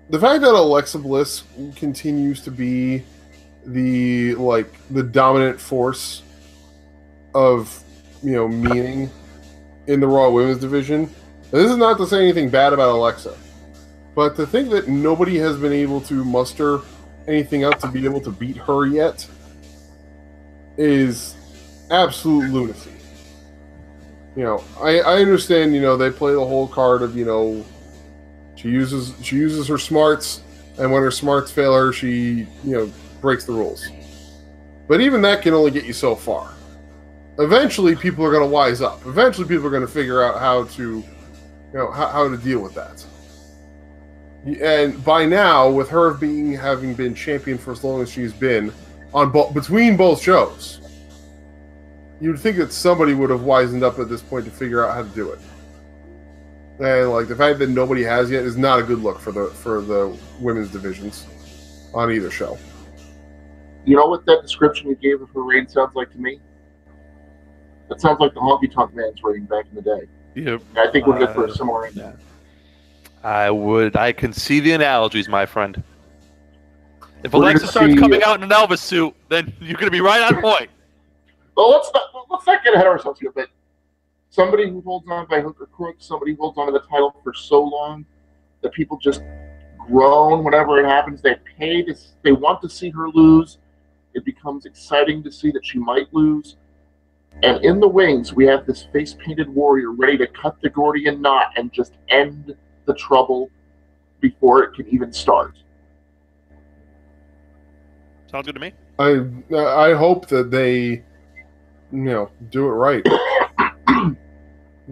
Alexa Bliss continues to be the dominant force of meaning in the Raw Women's division. And this is not to say anything bad about Alexa, but to think that nobody has been able to muster anything up to be able to beat her yet is absolute lunacy. I understand, they play the whole card of, she uses her smarts, and when her smarts fail her, she, breaks the rules. But even that can only get you so far. Eventually, people are going to wise up. Eventually, people are going to figure out how to, how to deal with that. And by now, with her having been champion for as long as she's been between both shows, you'd think that somebody would have wisened up at this point to figure out how to do it. And the fact that nobody has yet is not a good look for the women's divisions on either show. You know what that description you gave of her reign sounds like to me? That sounds like the Honky Tonk Man's reign back in the day. Yep. I think we're good for a similar reign. Yeah. I can see the analogies, my friend. If Alexa starts coming out in an Elvis suit, then you're going to be right on point. Well, let's not get ahead of ourselves here, but somebody who holds on by hook or crook, somebody who holds on to the title for so long that people just groan whenever it happens. They want to see her lose. It becomes exciting to see that she might lose. And in the wings, we have this face-painted warrior ready to cut the Gordian knot and just end the trouble before it can even start. Sounds good to me. I hope that they, do it right.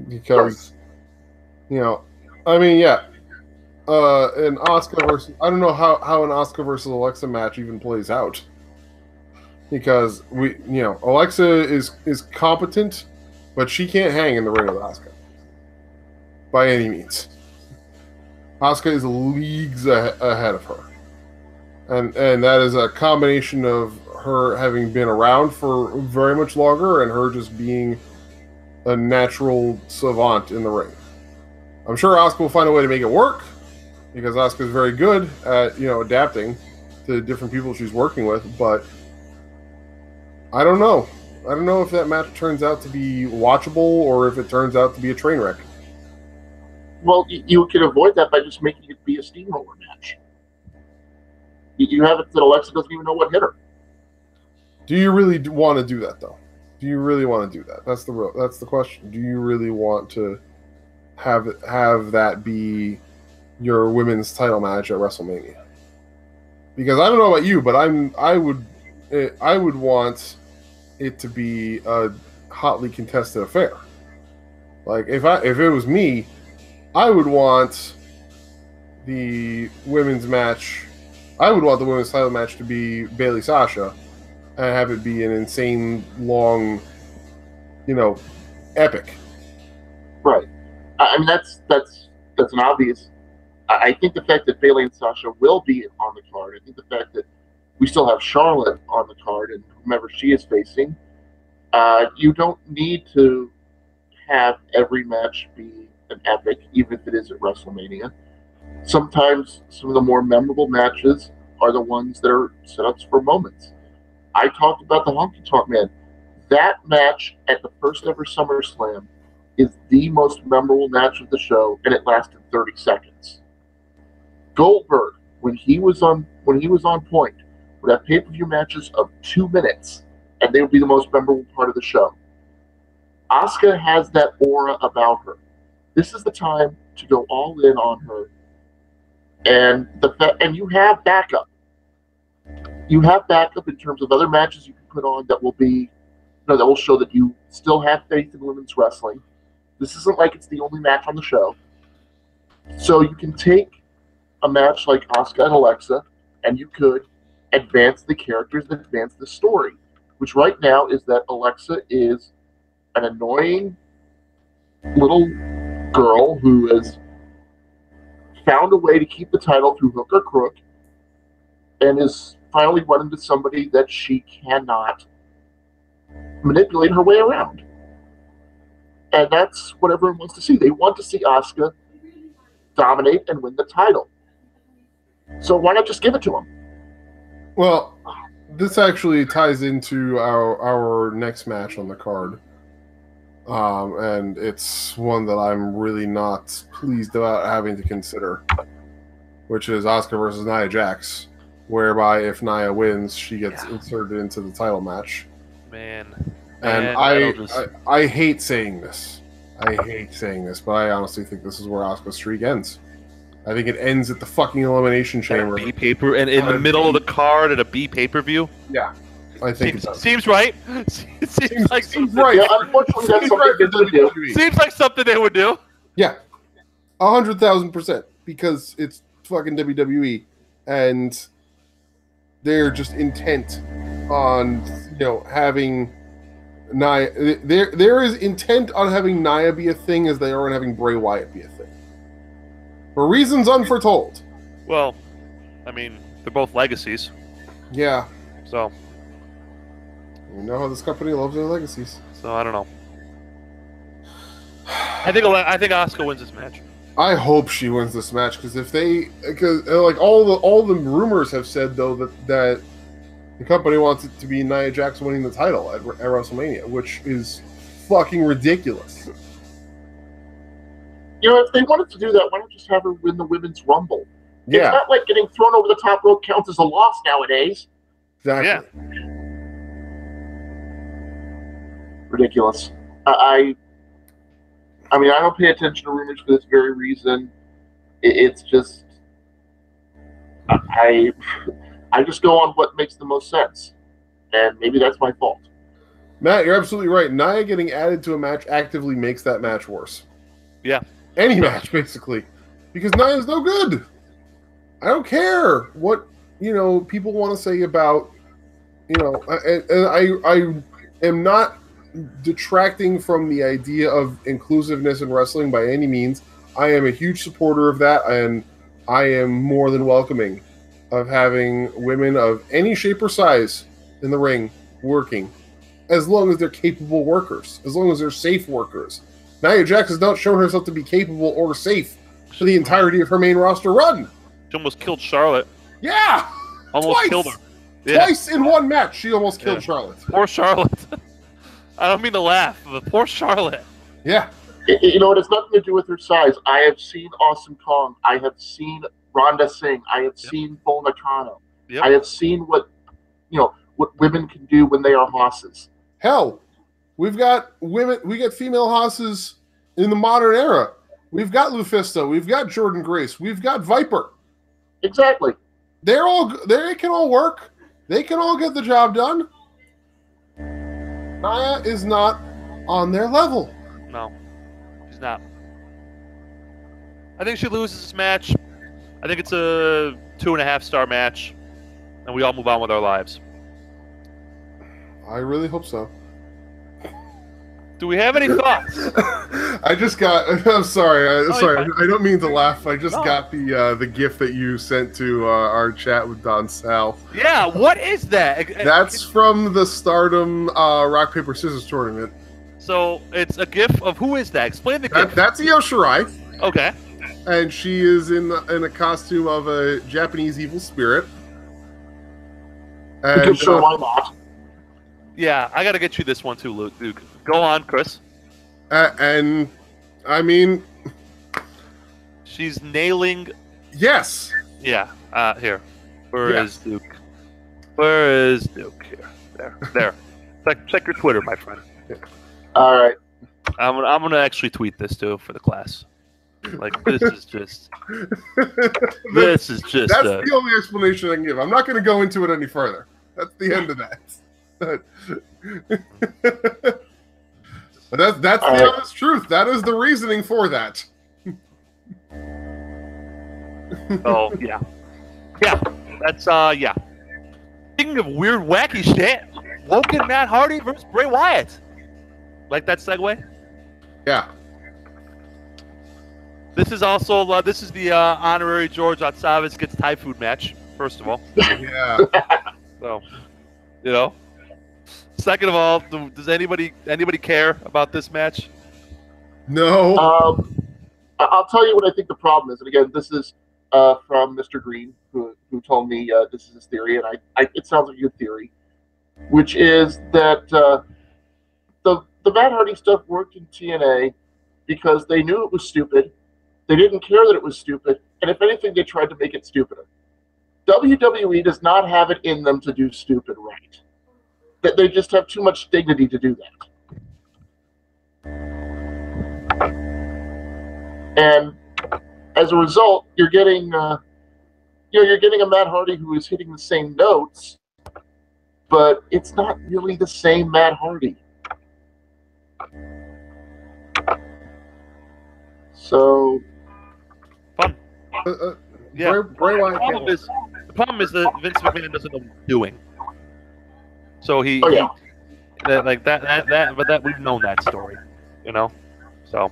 Because, an Asuka versus... I don't know how an Asuka versus Alexa match even plays out. Because Alexa is competent, but she can't hang in the ring with Asuka. By any means. Asuka is leagues ahead of her. And that is a combination of her having been around for very much longer and her just being a natural savant in the ring. I'm sure Asuka will find a way to make it work, because Asuka is very good at, adapting to different people she's working with, but I don't know. I don't know if that match turns out to be watchable or if it turns out to be a train wreck. Well, you can avoid that by just making it be a steamroller match. You have it that Alexa doesn't even know what hit her. Do you really want to do that, though? Do you really want to do that? That's the question. Do you really want to have that be your women's title match at WrestleMania? Because I don't know about you, but I would want it to be a hotly contested affair. If it was me, I would want the women's match. I would want the women's title match to be Bayley Sasha, and have it be an insane long, epic. Right. I mean, that's an obvious. I think the fact that Bayley and Sasha will be on the card. I think the fact that we still have Charlotte on the card and whomever she is facing. You don't need to have every match be an epic, even if it is at WrestleMania. Sometimes some of the more memorable matches are the ones that are setups for moments. I talked about the Honky Tonk Man. That match at the first ever SummerSlam is the most memorable match of the show, and it lasted 30 seconds. Goldberg, when he was on point, would have pay-per-view matches of 2 minutes, and they would be the most memorable part of the show. Asuka has that aura about her. This is the time to go all in on her, and you have backup. You have backup in terms of other matches you can put on that will be, that will show that you still have faith in women's wrestling. This isn't like it's the only match on the show. So you can take a match like Asuka and Alexa, and you could advance the characters and advance the story, which right now is that Alexa is an annoying little girl who has found a way to keep the title through hook or crook and is finally run into somebody that she cannot manipulate her way around. And that's what everyone wants to see. They want to see Asuka dominate and win the title. So why not just give it to him? Well, this actually ties into our next match on the card. And it's one that I'm really not pleased about having to consider, which is Asuka versus Nia Jax, whereby if Nia wins, she gets inserted into the title match. Man. And Man, I hate saying this. I hate saying this, but I honestly think this is where Asuka's streak ends. I think it ends at the fucking Elimination Chamber. B paper and in the middle of the card at a B pay-per-view. Yeah, I think seems right. Seems like right. Yeah, unfortunately, that's something they would do. Seems like something they would do. Yeah, 100,000%, because it's fucking WWE, and they're just intent on having Nia. There is intent on having Nia be a thing as they are on having Bray Wyatt be a thing. For reasons unforetold. Well, I mean, they're both legacies. Yeah. So. You know how this company loves their legacies. So I don't know. I think Asuka wins this match. I hope she wins this match because like all the rumors have said though that the company wants it to be Nia Jax winning the title at WrestleMania, which is fucking ridiculous. If they wanted to do that, why not just have her win the Women's Rumble? Yeah. It's not like getting thrown over the top rope counts as a loss nowadays. Exactly. Yeah. Ridiculous. I mean, I don't pay attention to rumors for this very reason. It's just I just go on what makes the most sense, and maybe that's my fault. Matt, you're absolutely right. Nia getting added to a match actively makes that match worse. Yeah. Any match, basically. Because Nia's no good. I don't care what, people want to say about, and I am not detracting from the idea of inclusiveness in wrestling by any means. I am a huge supporter of that, and I am more than welcoming of having women of any shape or size in the ring working, as long as they're capable workers, as long as they're safe workers. Nia Jax has not shown herself to be capable or safe for the entirety of her main roster run. She almost killed Charlotte. Yeah! Almost Twice. killed her. Yeah. Twice in one match, she almost killed Charlotte. Poor Charlotte. I don't mean to laugh, but poor Charlotte. Yeah. It has nothing to do with her size. I have seen Awesome Kong. I have seen Ronda Singh. I have seen Bull Nakano. Yep. I have seen what women can do when they are hosses. Hell, we've got women. We get female hosses in the modern era. We've got Lufisto. We've got Jordan Grace. We've got Viper. Exactly. They can all work. They can all get the job done. Nia is not on their level. No, she's not. I think she loses this match. I think it's a 2.5-star match, and we all move on with our lives. I really hope so. Do we have any thoughts? I'm sorry. I don't mean to laugh. I just got the GIF that you sent to our chat with Don Sal. Yeah, what is that? That's from the Stardom Rock, Paper, Scissors tournament. So it's a GIF of who is that? Explain the GIF. That's Io Shirai. Okay. And she is in a costume of a Japanese evil spirit. And, because sure, why not? Yeah, I got to get you this one too, Luke. Go on, Chris. And, I mean... She's nailing... Yes! Yeah, here. Where is Duke? Where is Duke? Here. There. Check your Twitter, my friend. Yeah. All right. I'm gonna actually tweet this, too, for the class. Like, this is just... That's the only explanation I can give. I'm not going to go into it any further. That's the end of that. But that's the honest truth. That is the reasoning for that. Oh, yeah. Yeah. That's, yeah. Speaking of weird, wacky shit, Woken Matt Hardy versus Bray Wyatt. Like that segue? Yeah. This is also, this is the honorary George Otsavez gets Thai food match, first of all. Yeah. So, Second of all, does anybody care about this match? No. I'll tell you what I think the problem is. And again, this is from Mr. Green, who told me this is his theory, and it sounds like a good theory, which is that the Matt Hardy stuff worked in TNA because they knew it was stupid. They didn't care that it was stupid, and if anything, they tried to make it stupider. WWE does not have it in them to do stupid right. That they just have too much dignity to do that. And as a result, you're getting you're getting a Matt Hardy who is hitting the same notes, but it's not really the same Matt Hardy. So Fun. Yeah. Bray Wyatt. The problem is that Vince McMahon doesn't know what he's doing. So he, Oh, yeah. but we've known that story, you know. So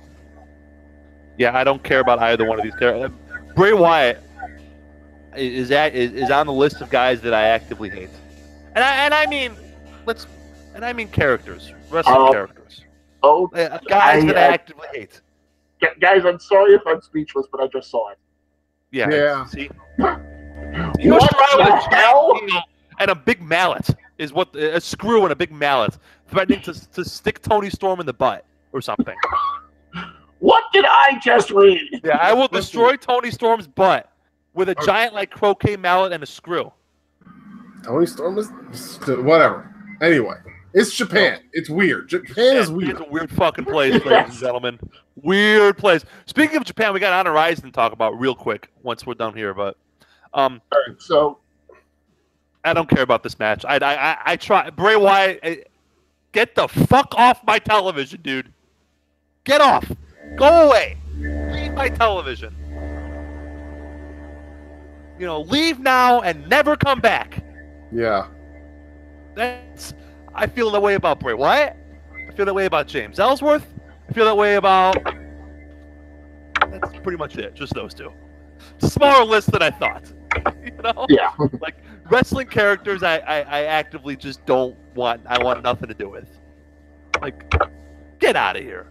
yeah, I don't care about either one of these characters. Bray Wyatt is on the list of guys that I actively hate, and I mean characters, wrestling characters. Oh, guys that I actively hate. Guys, I'm sorry if I'm speechless, but I just saw it. Yeah. See, What the hell? and a big mallet is what a screw and a big mallet threatening to stick Tony Storm in the butt or something. What did I just read? Yeah, I will destroy Tony Storm's butt with a giant like croquet mallet and a screw. Tony Storm is whatever. Anyway, it's Japan. It's weird. Japan is weird. It's a weird fucking place, ladies and gentlemen. Weird place. Speaking of Japan, we got Honor Rising to talk about real quick once we're done here. But All right, so I don't care about this match. I try. Bray Wyatt, get the fuck off my television, dude. Get off. Go away. Leave my television. You know, leave now and never come back. Yeah. I feel that way about Bray Wyatt. I feel that way about James Ellsworth. I feel that way about... That's pretty much it. Just those two. It's a smaller list than I thought. You know? yeah, Like, wrestling characters I actively just don't want... I want nothing to do with. Like, get out of here.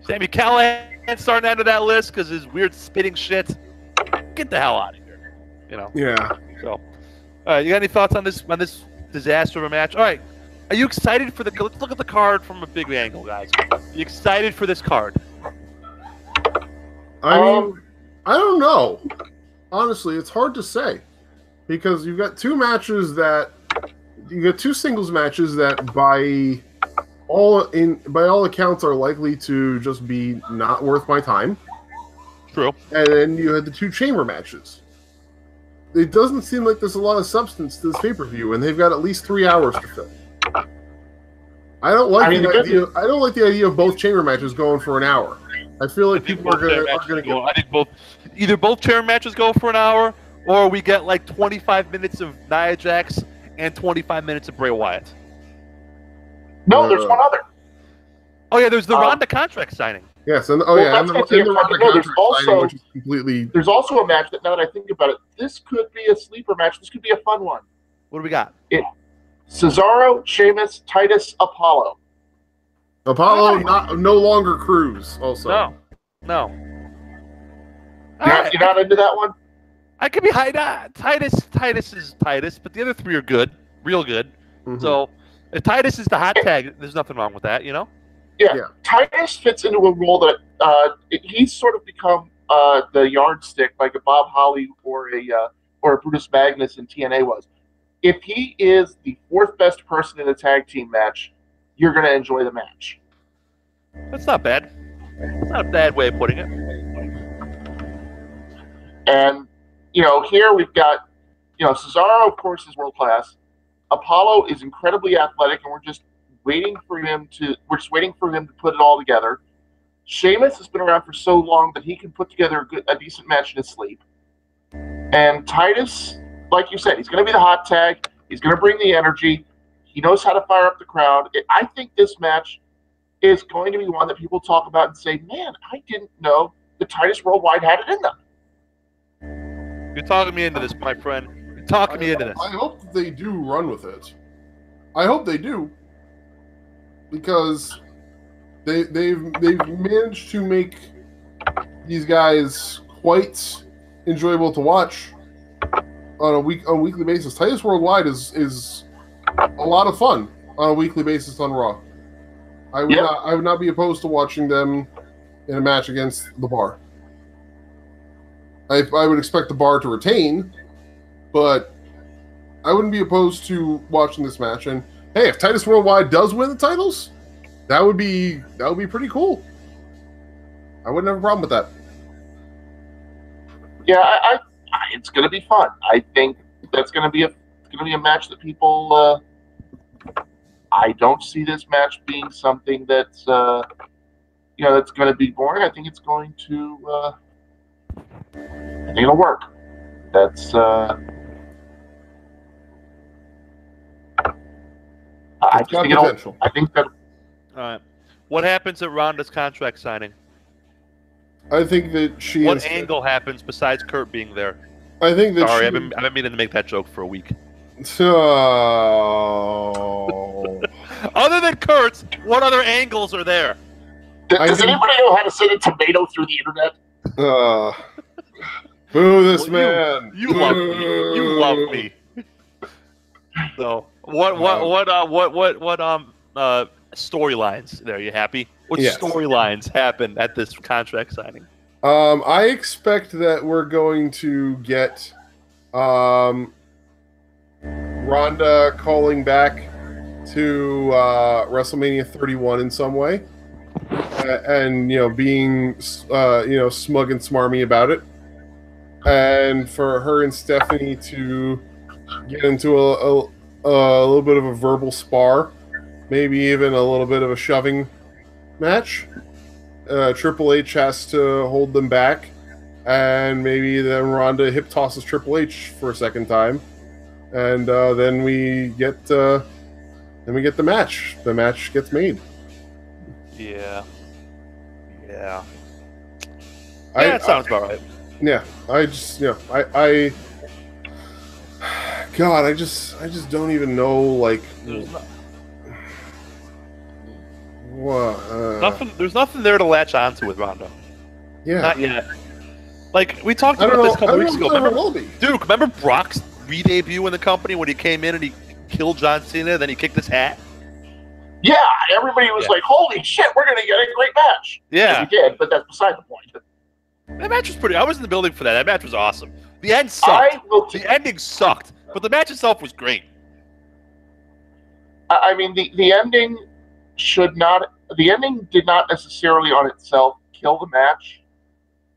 Sami Callihan starting to enter that list because his weird spitting shit. Get the hell out of here. You know? Yeah. So, all right, you got any thoughts on this disaster of a match? All right, are you excited for the? Let's look at the card from a big angle, guys. Are you excited for this card? I mean, I don't know. Honestly, it's hard to say because you've got two singles matches that by all accounts are likely to just be not worth my time. True. And then you had the two chamber matches. It doesn't seem like there's a lot of substance to this pay-per-view, and they've got at least 3 hours to fill. I don't like the idea of both chamber matches going for an hour. I feel like people are going to get. I think either both chamber matches go for an hour, or we get like 25 minutes of Nia Jax and 25 minutes of Bray Wyatt. No, there's one other. Oh yeah, there's the Ronda contract signing. Yes, and there's completely. There's also a match that, now that I think about it, this could be a sleeper match. This could be a fun one. What do we got? Cesaro, Sheamus, Titus, Apollo. Apollo no longer Cruz. Also, no. You're not into that one? I could be high. Titus is Titus, but the other three are good, real good. Mm-hmm. So if Titus is the hot tag, there's nothing wrong with that, you know. Yeah. Titus fits into a role that he's sort of become the yardstick like a Bob Holly or a Brutus Magnus in TNA was. If he is the fourth best person in a tag team match, you're going to enjoy the match. That's not bad. That's not a bad way of putting it. And here we've got Cesaro, of course, is world class. Apollo is incredibly athletic, and we're just waiting for him to put it all together. Sheamus has been around for so long that he can put together a decent match in his sleep. And Titus, like you said, he's going to be the hot tag. He's going to bring the energy. He knows how to fire up the crowd. I think this match is going to be one that people talk about and say, man, I didn't know the Titus Worldwide had it in them. You're talking me into this, my friend. You're talking me into this. I hope they do run with it. I hope they do. Because they've managed to make these guys quite enjoyable to watch on a weekly basis. Titus Worldwide is a lot of fun on a weekly basis on Raw. I would not be opposed to watching them in a match against the Bar. I would expect the Bar to retain, but I wouldn't be opposed to watching this match. And hey, if Titus Worldwide does win the titles, that would be pretty cool. I wouldn't have a problem with that. Yeah, it's going to be fun. I think that's going to be a match that people. I don't see this match being something that's that's going to be boring. I think it's going to. I think it'll work. That's. I think that. All right. What happens at Ronda's contract signing? I think that she. What angle happens besides Kurt being there? I think that. Sorry, I've been meaning to make that joke for a week. Other than Kurt's, what other angles are there? Does anybody know how to send a tomato through the internet? Boo this man! You love me. You love me. So what storylines there? You happy? What storylines happen at this contract signing? I expect that we're going to get Ronda calling back to WrestleMania 31 in some way, and being smug and smarmy about it, and for her and Stephanie to get into a little bit of a verbal spar, maybe even a little bit of a shoving match. Triple H has to hold them back, and maybe then Ronda hip tosses Triple H for a second time, and then we get the match. The match gets made. Yeah. That sounds about right. Yeah, I just God, I just don't even know, like, what. There's nothing there to latch onto with Ronda. Yeah, not yet. Like we talked about this a couple weeks ago. Remember Brock's re-debut in the company when he came in and he killed John Cena, then he kicked his hat? Yeah, everybody was like, holy shit, we're going to get a great match. Yeah. And we did, but that's beside the point. That match was pretty... I was in the building for that. That match was awesome. The end sucked. The ending sucked, but the match itself was great. I mean, the ending should not... The ending did not necessarily on itself kill the match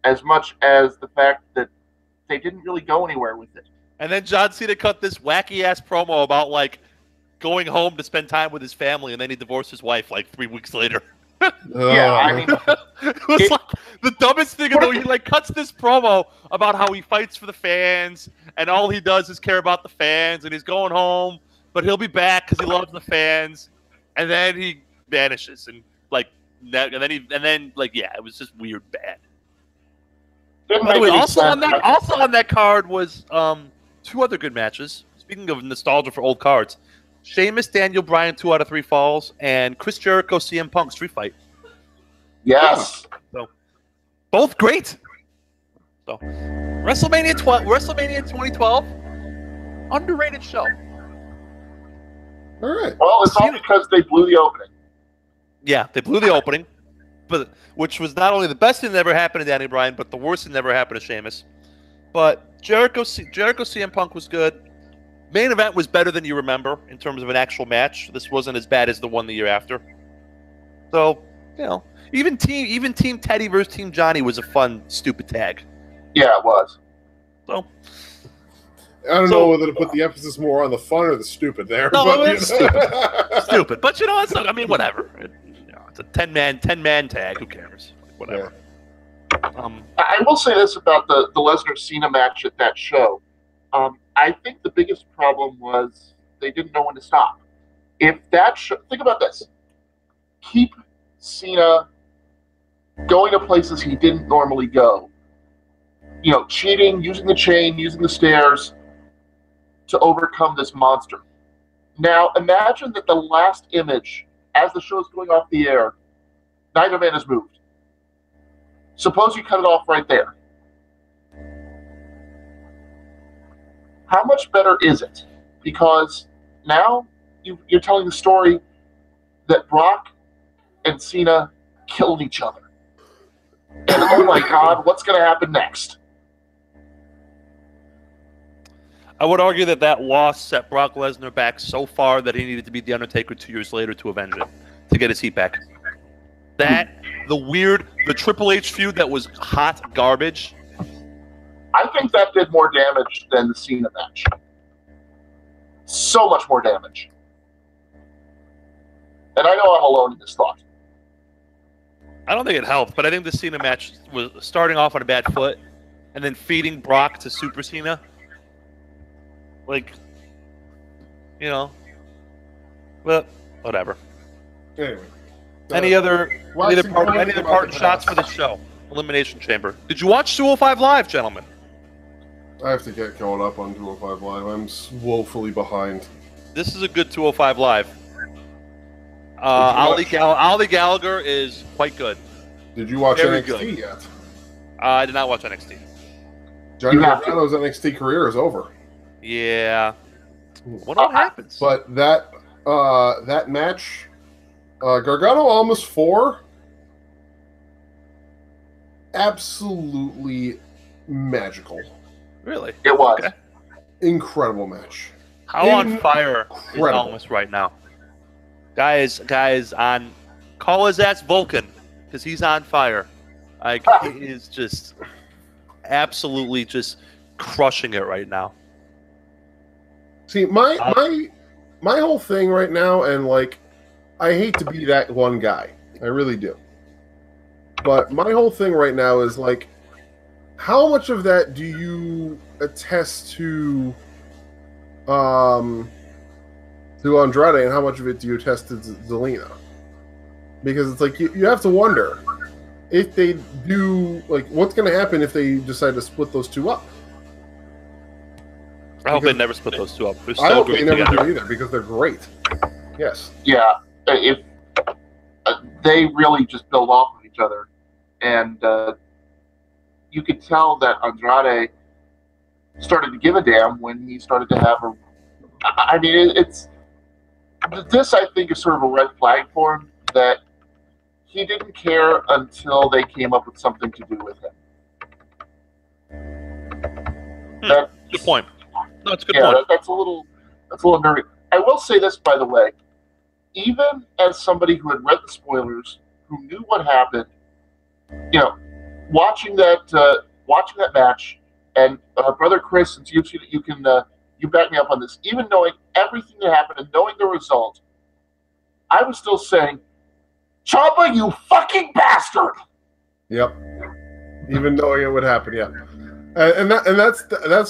as much as the fact that they didn't really go anywhere with it. And then John Cena cut this wacky-ass promo about, like, going home to spend time with his family, and then he divorced his wife, like, 3 weeks later. Yeah, I mean... it was like the dumbest thing, though. He, like, cuts this promo about how he fights for the fans, and all he does is care about the fans, and he's going home, but he'll be back because he loves the fans, and then he vanishes, and, like, it was just weird bad. By the way, also on that card was 2 other good matches. Speaking of nostalgia for old cards, Sheamus, Daniel Bryan, 2 out of 3 falls, and Chris Jericho, CM Punk street fight. Yes. So both great. So WrestleMania 2012, underrated show. All right. Well, it's all because they blew the opening. Yeah, they blew the opening, but which was not only the best thing that ever happened to Daniel Bryan, but the worst thing that ever happened to Sheamus. But Jericho CM Punk was good. Main event was better than you remember in terms of an actual match. This wasn't as bad as the one the year after. So, even Team Teddy versus Team Johnny was a fun, stupid tag. Yeah, it was. So, I don't know whether to put the emphasis more on the fun or the stupid there. No, but it's stupid. But it's not, I mean, whatever. It's a 10-man tag. Who cares? Whatever. Yeah. I will say this about the Lesnar Cena match at that show. I think the biggest problem was they didn't know when to stop. If that think about this. Keep Cena going to places he didn't normally go. Cheating, using the chain, using the stairs to overcome this monster. Now, imagine that the last image, as the show is going off the air, Neither man has moved. Suppose you cut it off right there. How much better is it? Because now you're telling the story that Brock and Cena killed each other. And oh my God, what's going to happen next? I would argue that loss set Brock Lesnar back so far that he needed to beat The Undertaker 2 years later to avenge it, to get his heat back. The Triple H feud that was hot garbage. I think that did more damage than the Cena match. So much more damage. And I know I'm alone in this thought. I don't think it helped, but I think the Cena match was starting off on a bad foot and then feeding Brock to Super Cena. Like, you know, but whatever. Anyway. Any other parting shots for the show? Elimination Chamber. Did you watch 205 Live, gentlemen? I have to get caught up on 205 Live. I'm woefully behind. This is a good 205 Live. Ali Gallagher is quite good. Did you watch Very NXT good. yet? I did not watch NXT. Johnny Gargano's NXT career is over. Yeah. What happens? But that match, Gargano almost 4. Absolutely magical. Really? It was. Okay. Incredible match. How on fire is Almas right now? Guys, call his ass Vulcan, because he's on fire. Like, he is just absolutely just crushing it right now. See, my whole thing right now, and like, I hate to be that one guy. I really do. But my whole thing right now is like, how much of that do you attest to Andrade, and how much of it do you attest to Zelina? Because it's like you have to wonder if they do, like, what's going to happen if they decide to split those two up. I hope they never split those two up. I hope they never do either, because they're great. Yes. Yeah, if they really just build off of each other, and you could tell that Andrade started to give a damn when he started to have a. I mean, this I think is sort of a red flag for him, that he didn't care until they came up with something to do with him. Good point. No, it's a good point. That's a little nervy. I will say this, by the way, even as somebody who had read the spoilers, who knew what happened, you know, watching that match, and brother Chris, since you can you back me up on this, even knowing everything that happened and knowing the result, I was still saying, Ciampa, you fucking bastard! Yep. Even knowing it would happen, yeah. And that's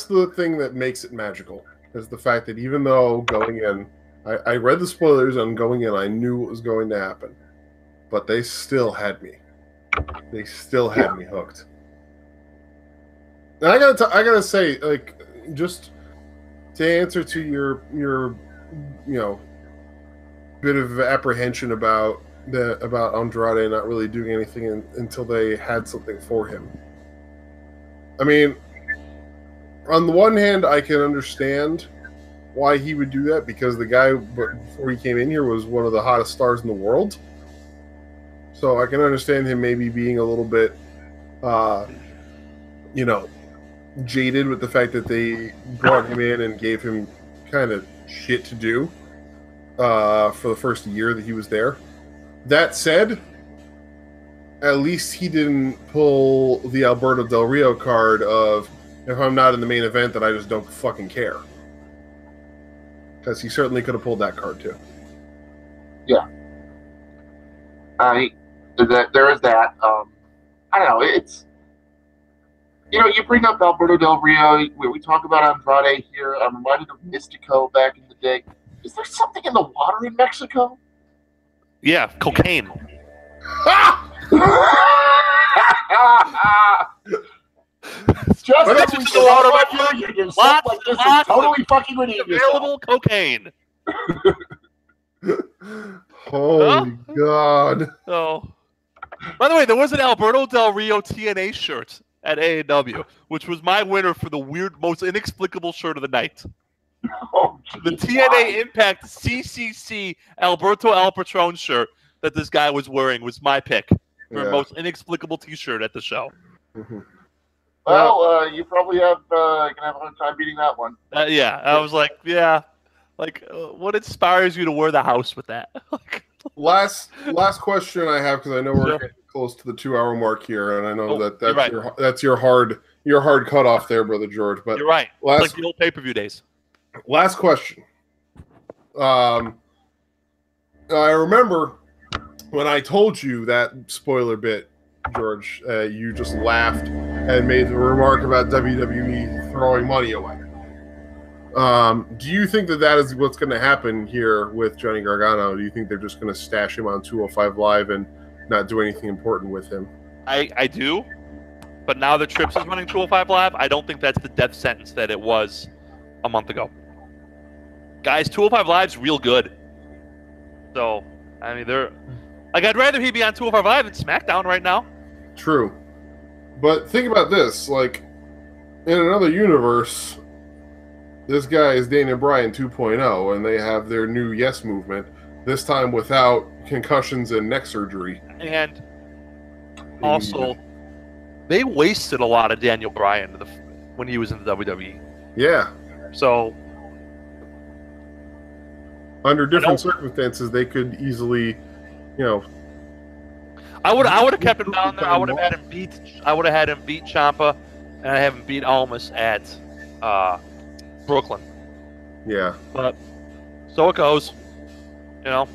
the thing that makes it magical, is the fact that even though going in, I read the spoilers on going in, I knew what was going to happen, but they still had me. They still had me hooked. And I gotta say, like, just to answer to your bit of apprehension about Andrade not really doing anything until they had something for him. I mean, on the one hand, I can understand why he would do that, because the guy before he came in here was one of the hottest stars in the world. So I can understand him maybe being a little bit, jaded with the fact that they brought him in and gave him kind of shit to do for the first year that he was there. That said, at least he didn't pull the Alberto Del Rio card of, if I'm not in the main event, then I just don't fucking care. Because he certainly could have pulled that card too. Yeah. There is that. I don't know. It's, you bring up Alberto Del Rio. We talk about Andrade here. I'm reminded of Mystico back in the day. Is there something in the water in Mexico? Yeah, cocaine. Just as we the water, my friend. Lots like this is totally fucking ridiculous. Available cocaine. Holy God. Oh. By the way, there was an Alberto Del Rio TNA shirt at AEW, which was my winner for the most inexplicable shirt of the night. Oh, The geez, TNA why? Impact CCC Alberto El Patron shirt that this guy was wearing was my pick for Yeah. most inexplicable T-shirt at the show. Mhm. Well, you probably gonna have a hard time beating that one. Yeah, I was like, yeah, like what inspires you to wear the house with that? Last question I have, because I know we're Sure. getting close to the 2-hour mark here, and I know Oh, that's you're right. your hard cutoff there, Brother George. But You're right. last It's like the old pay-per-view days. last question. I remember when I told you that spoiler bit, George, you just laughed and made the remark about WWE throwing money away. Do you think that is what's going to happen here with Johnny Gargano? Do you think they're just going to stash him on 205 Live and not do anything important with him? I do, but now that Trips is running 205 Live, I don't think that's the death sentence that it was a month ago. Guys, 205 Live's real good. So, I mean, I'd rather he be on 205 Live than SmackDown right now. True. But think about this, like, in another universe, this guy is Daniel Bryan 2.0, and they have their new Yes movement, this time without concussions and neck surgery. And also, they wasted a lot of Daniel Bryan when he was in the WWE. Yeah. So, under different circumstances, they could easily, I would have kept him down there. I would have had him beat Ciampa, and I have him beat Almas at Brooklyn. Yeah. But so it goes. Do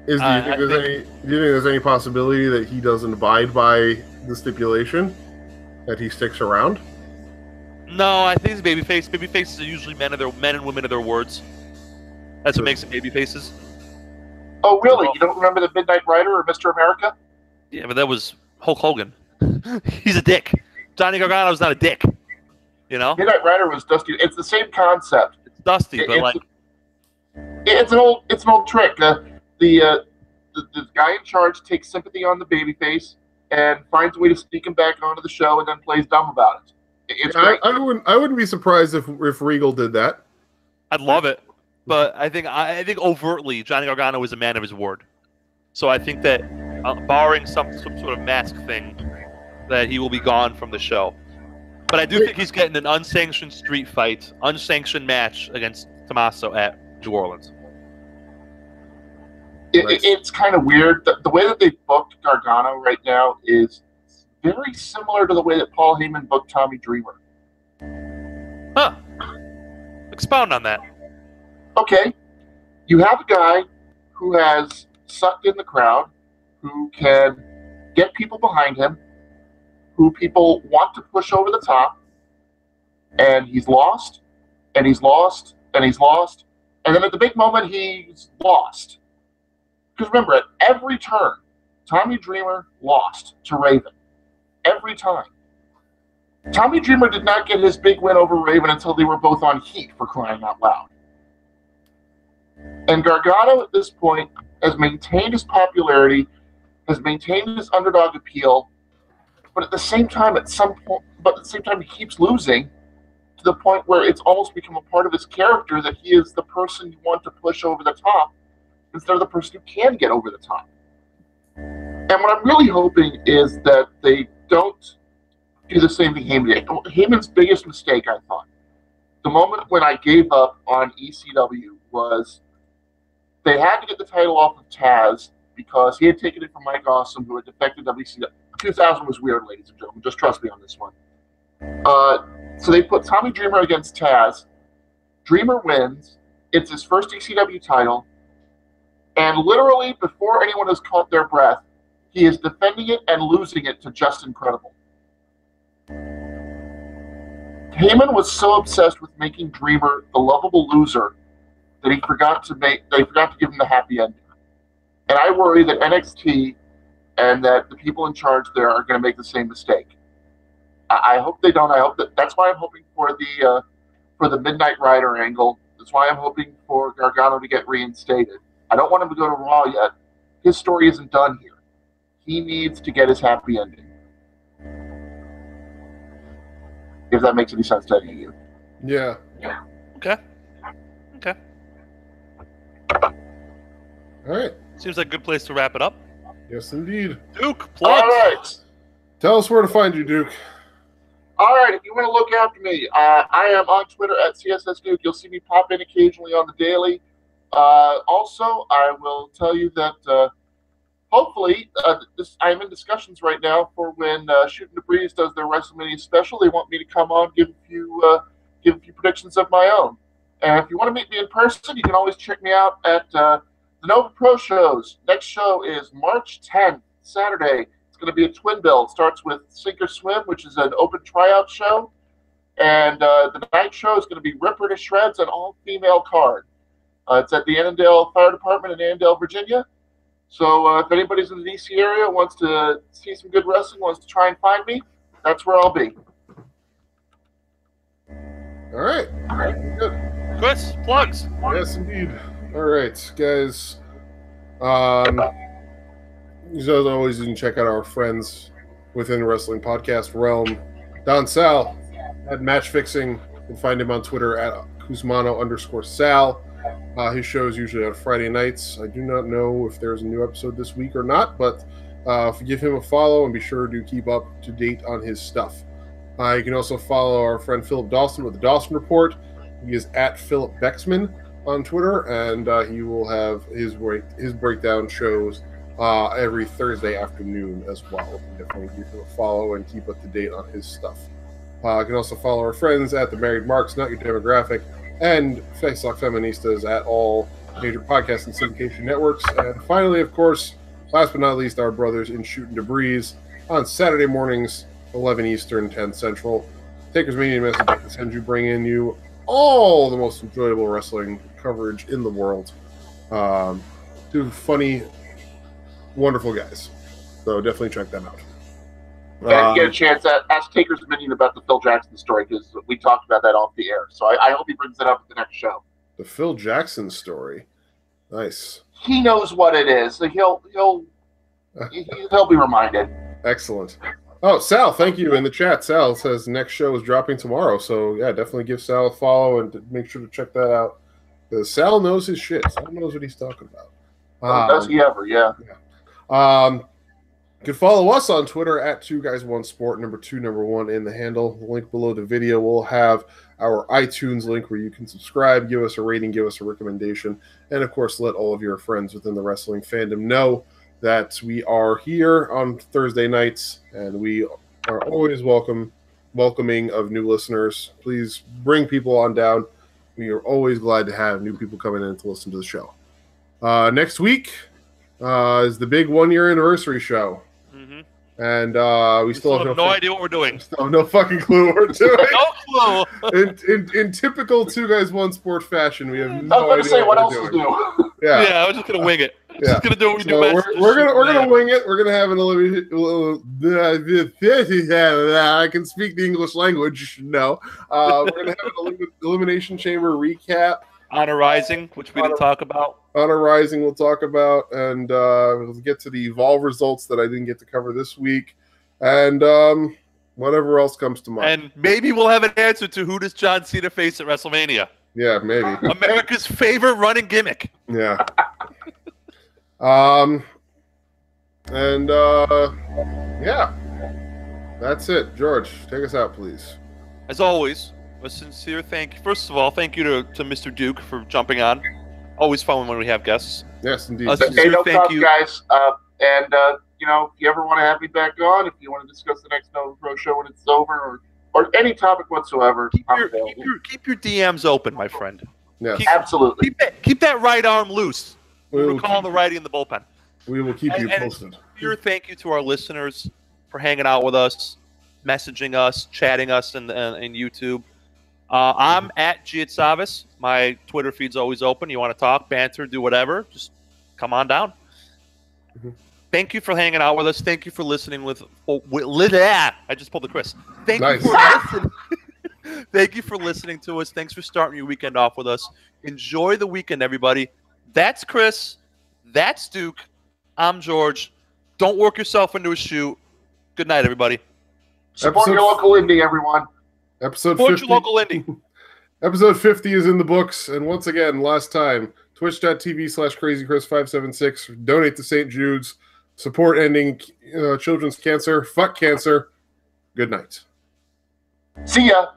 you think there's any possibility that he doesn't abide by the stipulation? That he sticks around? No, I think he's babyface. Babyfaces are usually men and women of their words. That's what makes them babyfaces. Oh, really? You don't remember the Midnight Rider or Mr. America? Yeah, but that was Hulk Hogan. He's a dick. Johnny Gargano's not a dick. Midnight Rider was Dusty. It's the same concept. It's Dusty, but it's an old trick. The guy in charge takes sympathy on the babyface and finds a way to sneak him back onto the show, and then plays dumb about it. It's great. I wouldn't be surprised if Regal did that. I'd love it. But I think overtly Johnny Gargano is a man of his word. So I think that barring some sort of mask thing, that he will be gone from the show. But I do think he's getting an unsanctioned street fight, unsanctioned match against Tommaso at New Orleans. It's kind of weird. The way that they booked Gargano right now is very similar to the way that Paul Heyman booked Tommy Dreamer. Huh. Expound on that. Okay, you have a guy who has sucked in the crowd, who can get people behind him, who people want to push over the top, and he's lost, and he's lost, and he's lost, and then at the big moment, he's lost. Because remember, at every turn, Tommy Dreamer lost to Raven. Every time. Tommy Dreamer did not get his big win over Raven until they were both on Heat, for crying out loud. And Gargano, at this point, has maintained his popularity, has maintained his underdog appeal, but at the same time, he keeps losing to the point where it's almost become a part of his character that he is the person you want to push over the top instead of the person who can get over the top. And what I'm really hoping is that they don't do the same thing Heyman did. Heyman's biggest mistake, I thought, the moment when I gave up on ECW was they had to get the title off of Taz because he had taken it from Mike Awesome, who had defected WCW. 2000 was weird, ladies and gentlemen. Just trust me on this one. So they put Tommy Dreamer against Taz. Dreamer wins. It's his first ECW title. And literally, before anyone has caught their breath, he is defending it and losing it to Just Incredible. Heyman was so obsessed with making Dreamer the lovable loser that he forgot to give him the happy ending. And I worry that NXT and that the people in charge there are going to make the same mistake. I hope they don't. That's why I'm hoping for the Midnight Rider angle. That's why I'm hoping for Gargano to get reinstated. I don't want him to go to Raw yet. His story isn't done here. he needs to get his happy ending. If that makes any sense to any of you. Yeah. Okay. All right. Seems like a good place to wrap it up. Yes, indeed. Duke, plugs. All right. Tell us where to find you, Duke. All right, if you want to look after me, I am on Twitter at CSSDuke. You'll see me pop in occasionally on the daily. Also, I will tell you that hopefully I'm in discussions right now for when Shooting the Breeze does their WrestleMania special. They want me to come on, give a few predictions of my own. And if you want to meet me in person, you can always check me out at the Nova Pro shows. Next show is March 10th, Saturday. It's going to be a twin bill. It starts with Sink or Swim, which is an open tryout show. And the night show is going to be Ripper to Shreds, an all-female card. It's at the Annandale Fire Department in Annandale, Virginia. So if anybody's in the D.C. area, wants to see some good wrestling, wants to try and find me, that's where I'll be. All right. Good. Chris, plugs. Yes, indeed. All right, guys. As always, you can check out our friends within the wrestling podcast realm. Don Sal at Match Fixing. You can find him on Twitter at Kuzmano_Sal. His show is usually on Friday nights. I do not know if there's a new episode this week or not, but give him a follow and be sure to keep up to date on his stuff. You can also follow our friend Philip Dawson with the Dawson Report. He is at Philip Bexman on Twitter, and he will have his breakdown shows every Thursday afternoon as well. Definitely give him a follow and keep up to date on his stuff. You can also follow our friends at The Married Marks, Not Your Demographic, and Facelock Feministas at all major podcast and syndication networks. And finally, of course, last but not least, our brothers in Shooting Debris on Saturday mornings, 11 Eastern, 10 Central. Taker's Mania message I can send you, bring in you all the most enjoyable wrestling coverage in the world. Two funny, wonderful guys. So definitely check them out. And if you get a chance, ask Taker's Minion about the Phil Jackson story, because we talked about that off the air. So I hope he brings it up at the next show. The Phil Jackson story. Nice. He knows what it is. So he'll be reminded. Excellent. Oh, Sal, thank you in the chat. Sal says next show is dropping tomorrow. So, yeah, definitely give Sal a follow and make sure to check that out. Because Sal knows his shit. Sal knows what he's talking about. Does he ever? Yeah. You can follow us on Twitter at 2guys1sport, number 1 in the handle. The link below the video will have our iTunes link where you can subscribe, give us a rating, give us a recommendation, and of course let all of your friends within the wrestling fandom know that we are here on Thursday nights, and we are always welcoming of new listeners. Please bring people on down. We are always glad to have new people coming in to listen to the show. Next week is the big 1-year anniversary show. And we still have no idea what we're doing. Still have no fucking clue what we're doing. No clue. In typical 2guys1sport fashion, we have no idea. I was going to say, what else is new? Yeah, I was just gonna wing it. Yeah. Just gonna do what we do best. We're gonna wing it. We're gonna have an I can speak the English language. No, we're gonna have an Elimination Chamber recap. Honor Rising, which we didn't talk about. Honor Rising we'll talk about, and we'll get to the Evolve results that I didn't get to cover this week, and whatever else comes to mind. And maybe we'll have an answer to who does John Cena face at WrestleMania. Yeah, maybe. America's favorite running gimmick. Yeah. Yeah. That's it. George, take us out, please. As always, a sincere thank you. First of all, thank you to Mr. Duke for jumping on. Always fun when we have guests. Yes, indeed. Hey, no problem, guys. And if you ever want to have me back on, if you want to discuss the next Nova Pro show when it's over, or any topic whatsoever, keep your DMs open, my friend. Yes. Absolutely. Keep that right arm loose. We're calling the righty in the bullpen. We will keep you posted. Pure thank you to our listeners for hanging out with us, messaging us, chatting us in YouTube. I'm at Giatsavis. My Twitter feed's always open. You want to talk, banter, do whatever, just come on down. Mm-hmm. Thank you for hanging out with us. Thank you for listening I just pulled the Chris. Thank you for listening. Thank you for listening to us. Thanks for starting your weekend off with us. Enjoy the weekend, everybody. That's Chris. That's Duke. I'm George. Don't work yourself into a shoot. Good night, everybody. Support your local indie, everyone. Episode Support 50. your local indie. Episode 50 is in the books, and once again, last time, twitch.tv/crazychris576. Donate to St. Jude's. Support ending children's cancer. Fuck cancer. Good night. See ya.